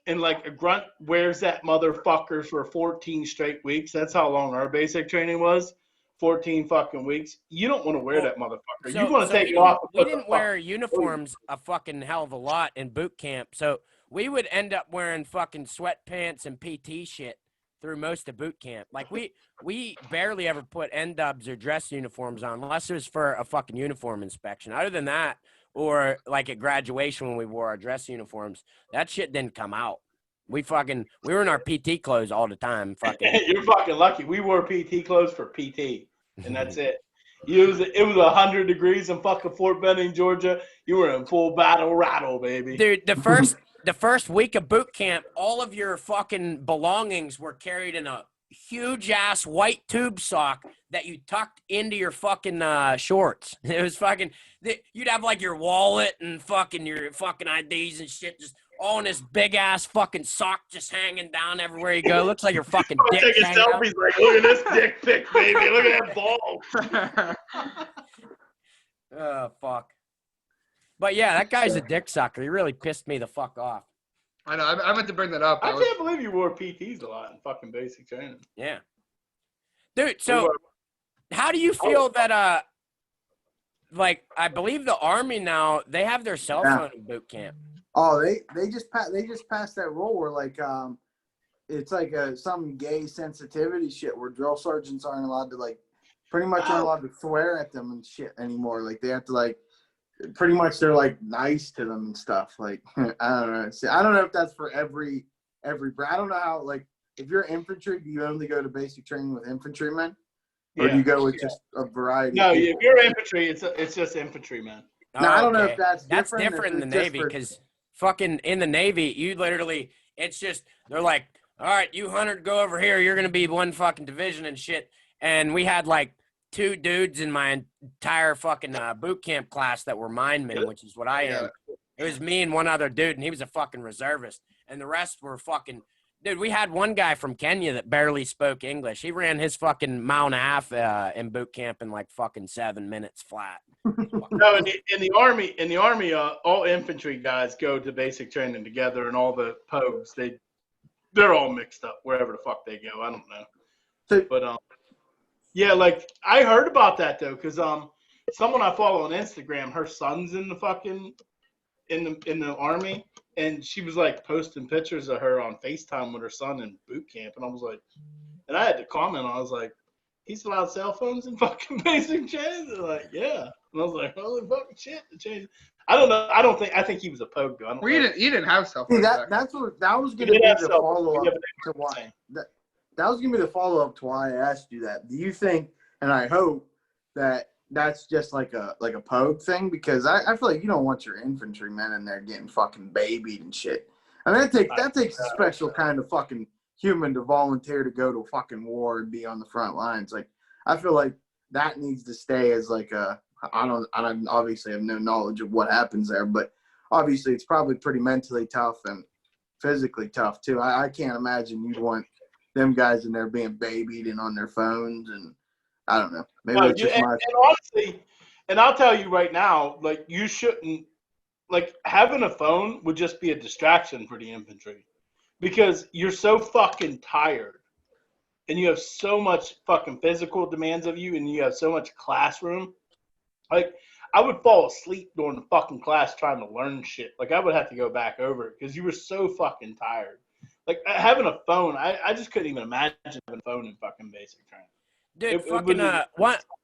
and like a grunt wears that motherfucker for 14 straight weeks, that's how long our basic training was. 14 fucking weeks. You don't want to wear that motherfucker. You want to take it off. We didn't wear uniforms a fucking hell of a lot in boot camp, so we would end up wearing fucking sweatpants and PT shit through most of boot camp. Like we barely ever put N-dubs or dress uniforms on unless it was for a fucking uniform inspection. Other than that, or like at graduation when we wore our dress uniforms, that shit didn't come out. We were in our PT clothes all the time. Fucking. You're fucking lucky. We wore PT clothes for PT, and that's it. It was 100 degrees in fucking Fort Benning, Georgia. You were in full battle rattle, baby. Dude, the first week of boot camp, all of your fucking belongings were carried in a huge ass white tube sock that you tucked into your fucking shorts. It was fucking. You'd have like your wallet and fucking your fucking IDs and shit just all in this big ass fucking sock just hanging down everywhere you go. It looks like your fucking dick. Taking selfies like, look at this dick pic, baby. Look at that ball. Oh fuck. But yeah, that guy's a dick sucker. He really pissed me the fuck off. I know. I meant to bring that up. I can't believe you wore PTs a lot in fucking basic training. Yeah. Dude, so how do you feel that like I believe the Army now, they have their cell phone in boot camp. Oh, they just passed that rule where like it's like some gay sensitivity shit where drill sergeants aren't allowed to like pretty much aren't allowed to swear at them and shit anymore. Like they have to like pretty much they're like nice to them and stuff. Like I don't know. See, I don't know if that's for every I don't know how like if you're infantry, do you only go to basic training with infantrymen? Or do you go with just a variety? No, if you're infantry, it's just infantrymen. Now, I don't know if that's different in the Navy because fucking in the Navy, you literally, it's just, they're like, all right, you 100 go over here. You're going to be one fucking division and shit. And we had like 2 dudes in my entire fucking boot camp class that were minemen, which is what I am. It was me and one other dude, and he was a fucking reservist. And the rest were fucking, dude, we had one guy from Kenya that barely spoke English. He ran his fucking mile and a half in boot camp in like fucking 7 minutes flat. No, in the army, all infantry guys go to basic training together, and all the pogues they're all mixed up wherever the fuck they go. I don't know, but yeah, like I heard about that though, because someone I follow on Instagram, her son's in the fucking in the army, and she was like posting pictures of her on FaceTime with her son in boot camp, and I was like, and I had to comment, I was like, he's allowed cell phones in fucking basic training? They're like, yeah. And I was like, holy fucking shit, the change. I don't know. I think he was a pogue though. You didn't have cell phones. That was gonna be the follow up to why that was gonna be the follow up to why I asked you that. Do you think, and I hope that's just like a pogue thing, because I feel like you don't want your infantrymen in there getting fucking babied and shit. I mean, that takes a special kind of fucking human to volunteer to go to fucking war and be on the front lines. Like, I feel like that needs to stay as like I obviously have no knowledge of what happens there, but obviously it's probably pretty mentally tough and physically tough too. I can't imagine you'd want them guys in there being babied and on their phones, and I don't know. Maybe it's just my. And honestly, and I'll tell you right now, like, you shouldn't, like, having a phone would just be a distraction for the infantry, because you're so fucking tired and you have so much fucking physical demands of you and you have so much classroom. Like, I would fall asleep during the fucking class trying to learn shit. Like, I would have to go back over it because you were so fucking tired. Like, having a phone, I just couldn't even imagine having a phone in fucking basic training. Dude,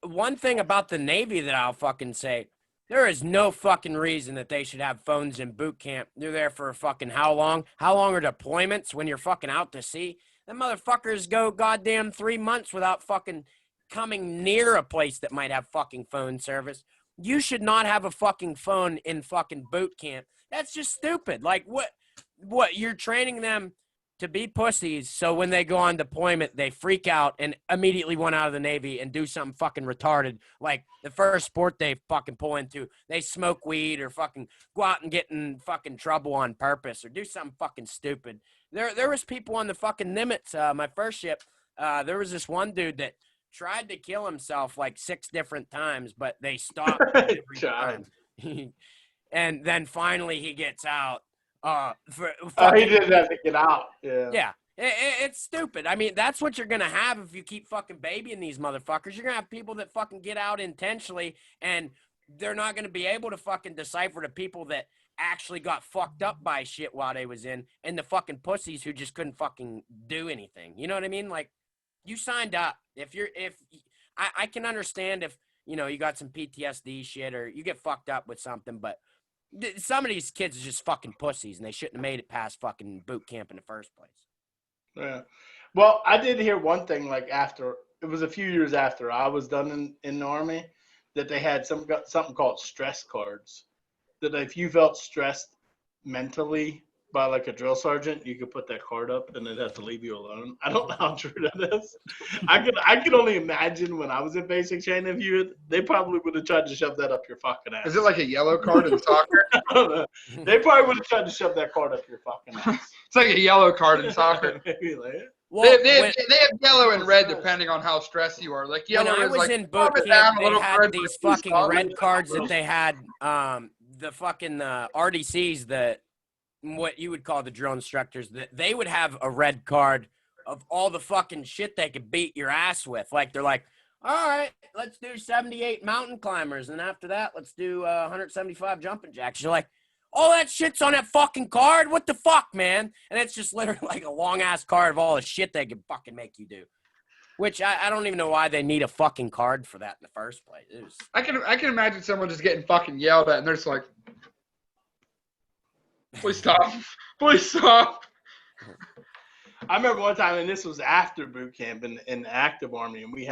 one thing about the Navy that I'll fucking say, there is no fucking reason that they should have phones in boot camp. They're there for fucking how long? How long are deployments when you're fucking out to sea? Them motherfuckers go goddamn 3 months without fucking coming near a place that might have fucking phone service. You should not have a fucking phone in fucking boot camp. That's just stupid. Like, what you're training them to be pussies, so when they go on deployment, they freak out and immediately want out of the Navy and do something fucking retarded. Like the first sport they fucking pull into, they smoke weed or fucking go out and get in fucking trouble on purpose or do something fucking stupid. There was people on the fucking Nimitz, my first ship. There was this one dude that tried to kill himself like 6 different times, but they stopped every time. And then finally he gets out. He didn't have to get out. Yeah. It's stupid. I mean, that's what you're going to have if you keep fucking babying these motherfuckers. You're going to have people that fucking get out intentionally, and they're not going to be able to fucking decipher the people that actually got fucked up by shit while they was in, and the fucking pussies who just couldn't fucking do anything. You know what I mean? Like, you signed up. I can understand if, you know, you got some PTSD shit or you get fucked up with something, but some of these kids are just fucking pussies, and they shouldn't have made it past fucking boot camp in the first place. Yeah. Well, I did hear one thing, like, after, it was a few years after I was done in the Army, that they had something called stress cards, that if you felt stressed mentally by, like, a drill sergeant, you could put that card up and they'd have to leave you alone. I don't know how true that is. I could only imagine when I was in basic training, they probably would have tried to shove that up your fucking ass. Is it like a yellow card in soccer? I don't know. They probably would have tried to shove that card up your fucking ass. It's like a yellow card in soccer. Maybe like, well, they have yellow and red depending on how stressed you are. Like yellow when I is was like in boot camp, they had red, these fucking red cards that they had, the fucking RDCs, what you would call the drill instructors, that they would have a red card of all the fucking shit they could beat your ass with. Like, they're like, all right, let's do 78 mountain climbers, and after that, let's do 175 jumping jacks. You're like, all that shit's on that fucking card? What the fuck, man? And it's just literally like a long-ass card of all the shit they could fucking make you do. Which I don't even know why they need a fucking card for that in the first place. I can imagine someone just getting fucking yelled at, and they're just like, please stop. Please stop. I remember one time, and this was after boot camp in the active Army, and we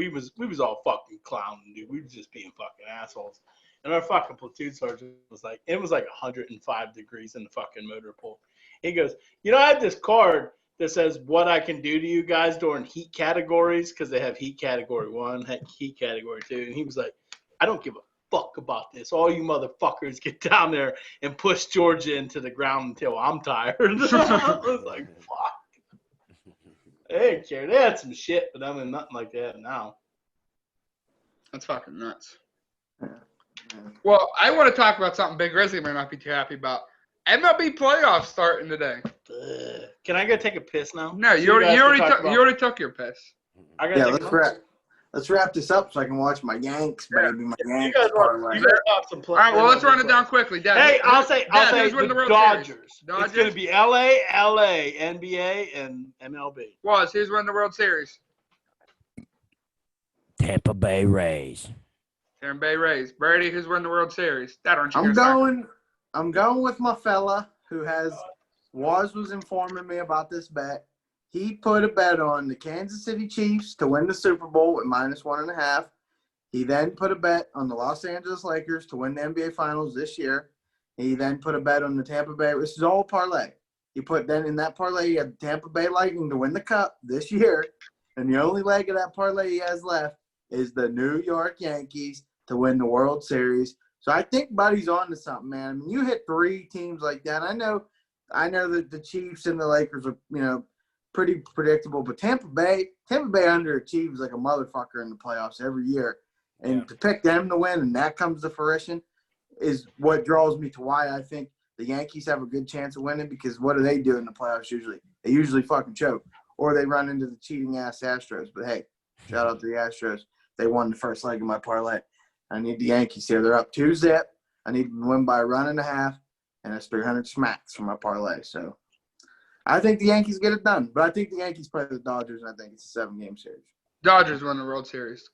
was all fucking clowning, dude. We was just being fucking assholes. And our fucking platoon sergeant was like, it was like 105 degrees in the fucking motor pool. He goes, you know, I have this card that says what I can do to you guys during heat categories, because they have heat category 1, heat category 2. And he was like, I don't give a fuck about this. All you motherfuckers get down there and push Georgia into the ground until I'm tired. I was like, fuck. They didn't care. They had some shit, but I mean, nothing like that now. That's fucking nuts. Well, I want to talk about something Big Grizzly might not be too happy about. MLB playoffs starting today. Can I go take a piss now? No, you already took your piss. Let's wrap this up so I can watch my Yanks, baby. My Yanks. You guys talk some all right, well, let's run it down quickly. Dad, hey, I'll say the Dodgers. It's going to be LA, NBA, and MLB. Who's winning the World Series? Tampa Bay Rays. Tampa Bay Rays. Brady, who's winning the World Series? That aren't you? I'm going with my fella who was informing me about this bet. He put a bet on the Kansas City Chiefs to win the Super Bowl at -1.5, He then put a bet on the Los Angeles Lakers to win the NBA Finals this year. He then put a bet on the Tampa Bay. This is all parlay. He put then in that parlay, he had the Tampa Bay Lightning to win the cup this year. And the only leg of that parlay he has left is the New York Yankees to win the World Series. So I think Buddy's on to something, man. I mean, you hit 3 teams like that. I know that the Chiefs and the Lakers are, pretty predictable, but Tampa Bay underachieves like a motherfucker in the playoffs every year. And to pick them to win and that comes to fruition is what draws me to why I think the Yankees have a good chance of winning, because what do they do in the playoffs usually? They usually fucking choke, or they run into the cheating-ass Astros. But, hey, shout out to the Astros. They won the first leg of my parlay. I need the Yankees here. They're up 2-0. I need them to win by a run and a half, and it's 300 smacks for my parlay. So I think the Yankees get it done. But I think the Yankees play the Dodgers, and I think it's a 7-game series. Dodgers win the World Series.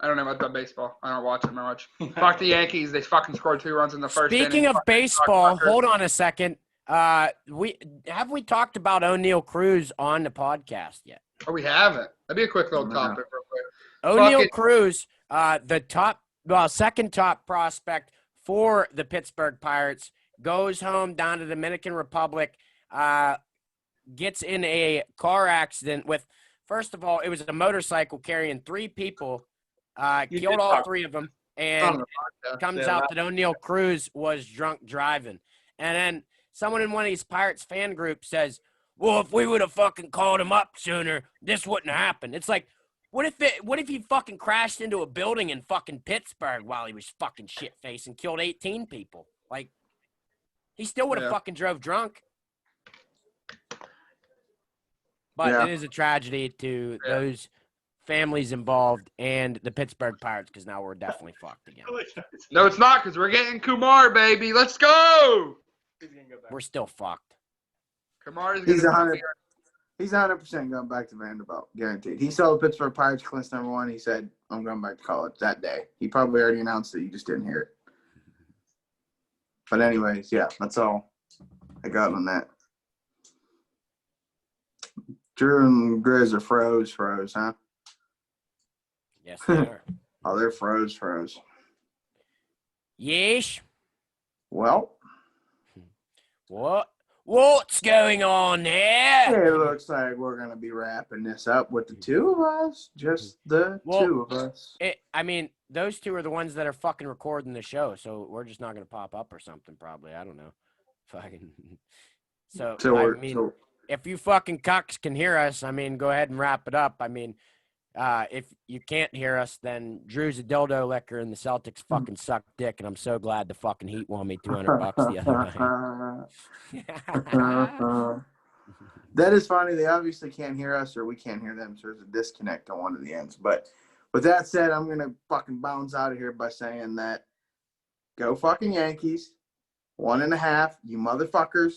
I don't know about baseball. I don't watch it very much. Fuck the Yankees. They fucking scored 2 runs in the first inning. Speaking of baseball, hold on a second. We talked about O'Neal Cruz on the podcast yet? Oh, we haven't. That'd be a quick little topic real quick. O'Neal Cruz, second top prospect for the Pittsburgh Pirates, goes home down to the Dominican Republic, gets in a car accident with, first of all, it was a motorcycle carrying 3 people, killed all 3 of them, and comes out that O'Neal Cruz was drunk driving. And then someone in one of these Pirates fan groups says, well, if we would have fucking called him up sooner, this wouldn't happen. It's like, what if he fucking crashed into a building in fucking Pittsburgh while he was fucking shit-faced and killed 18 people? Like, he still would have fucking drove drunk. But it is a tragedy to those families involved and the Pittsburgh Pirates, because now we're definitely fucked again. No, it's not, because we're getting Kumar, baby. Let's go. We're still fucked. Kumar is He's 100% going back to Vanderbilt, guaranteed. He saw the Pittsburgh Pirates clinch #1. He said, I'm going back to college that day. He probably already announced it. You just didn't hear it. But anyways, that's all I got on that. Drew and Grizz are froze, huh? Yes, they are. Oh, they're froze. Yes. Well. What's going on there? It looks like we're going to be wrapping this up with the 2 of us. Just the 2 of us. Those 2 are the ones that are fucking recording the show, so we're just not going to pop up or something probably. I don't know. Fucking. So if you fucking cucks can hear us, go ahead and wrap it up. If you can't hear us, then Drew's a dildo licker and the Celtics fucking suck dick, and I'm so glad the fucking Heat won me $200 the other night. That is funny. They obviously can't hear us, or we can't hear them, so there's a disconnect on one of the ends. But with that said, I'm going to fucking bounce out of here by saying that go fucking Yankees. 1.5, you motherfuckers.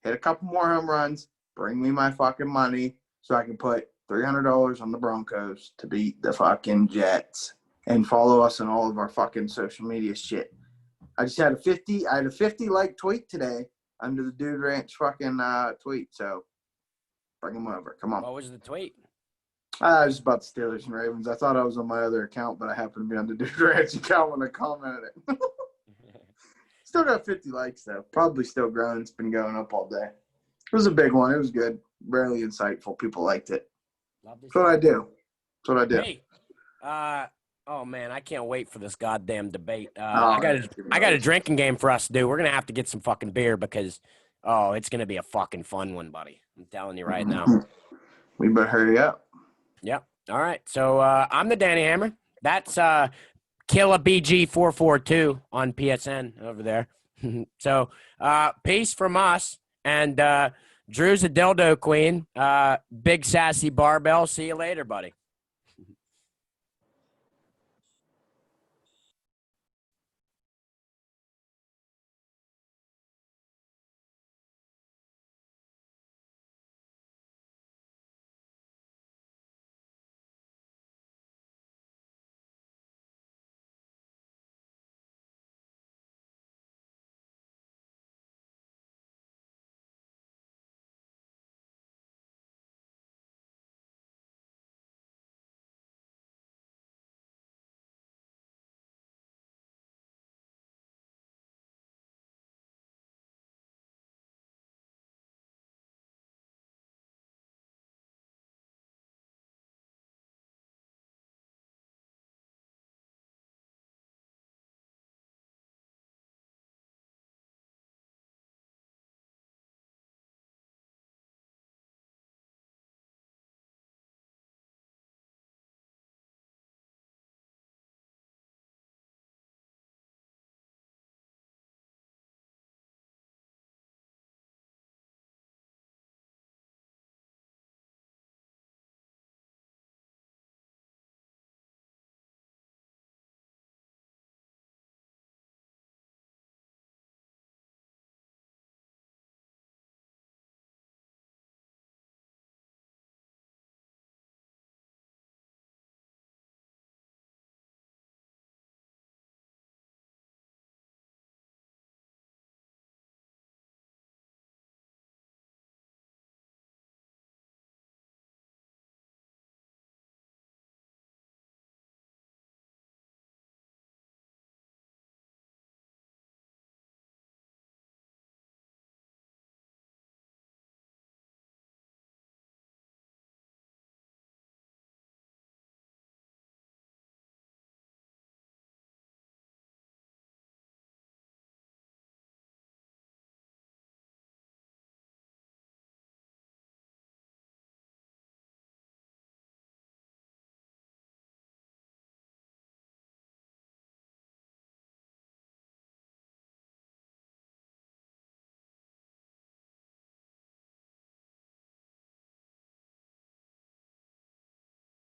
Hit a couple more home runs. Bring me my fucking money so I can put $300 on the Broncos to beat the fucking Jets, and follow us on all of our fucking social media shit. I had a 50 like tweet today under the Dude Ranch fucking tweet. So bring them over. Come on. What was the tweet? It was about the Steelers and Ravens. I thought I was on my other account, but I happened to be on the Dude Ranch account when I commented it. Still got 50 likes though. Probably still growing. It's been going up all day. It was a big one. It was good. Really insightful. People liked it. That's what I do. Hey, oh man, I can't wait for this goddamn debate. I got a drinking game for us to do. We're gonna have to get some fucking beer because it's gonna be a fucking fun one, buddy. I'm telling you right now. We better hurry up. Yep. All right. So I'm the Danny Hammer. That's Killa BG 442 on PSN over there. So peace from us, and Drew's a dildo queen. Big sassy barbell. See you later, buddy.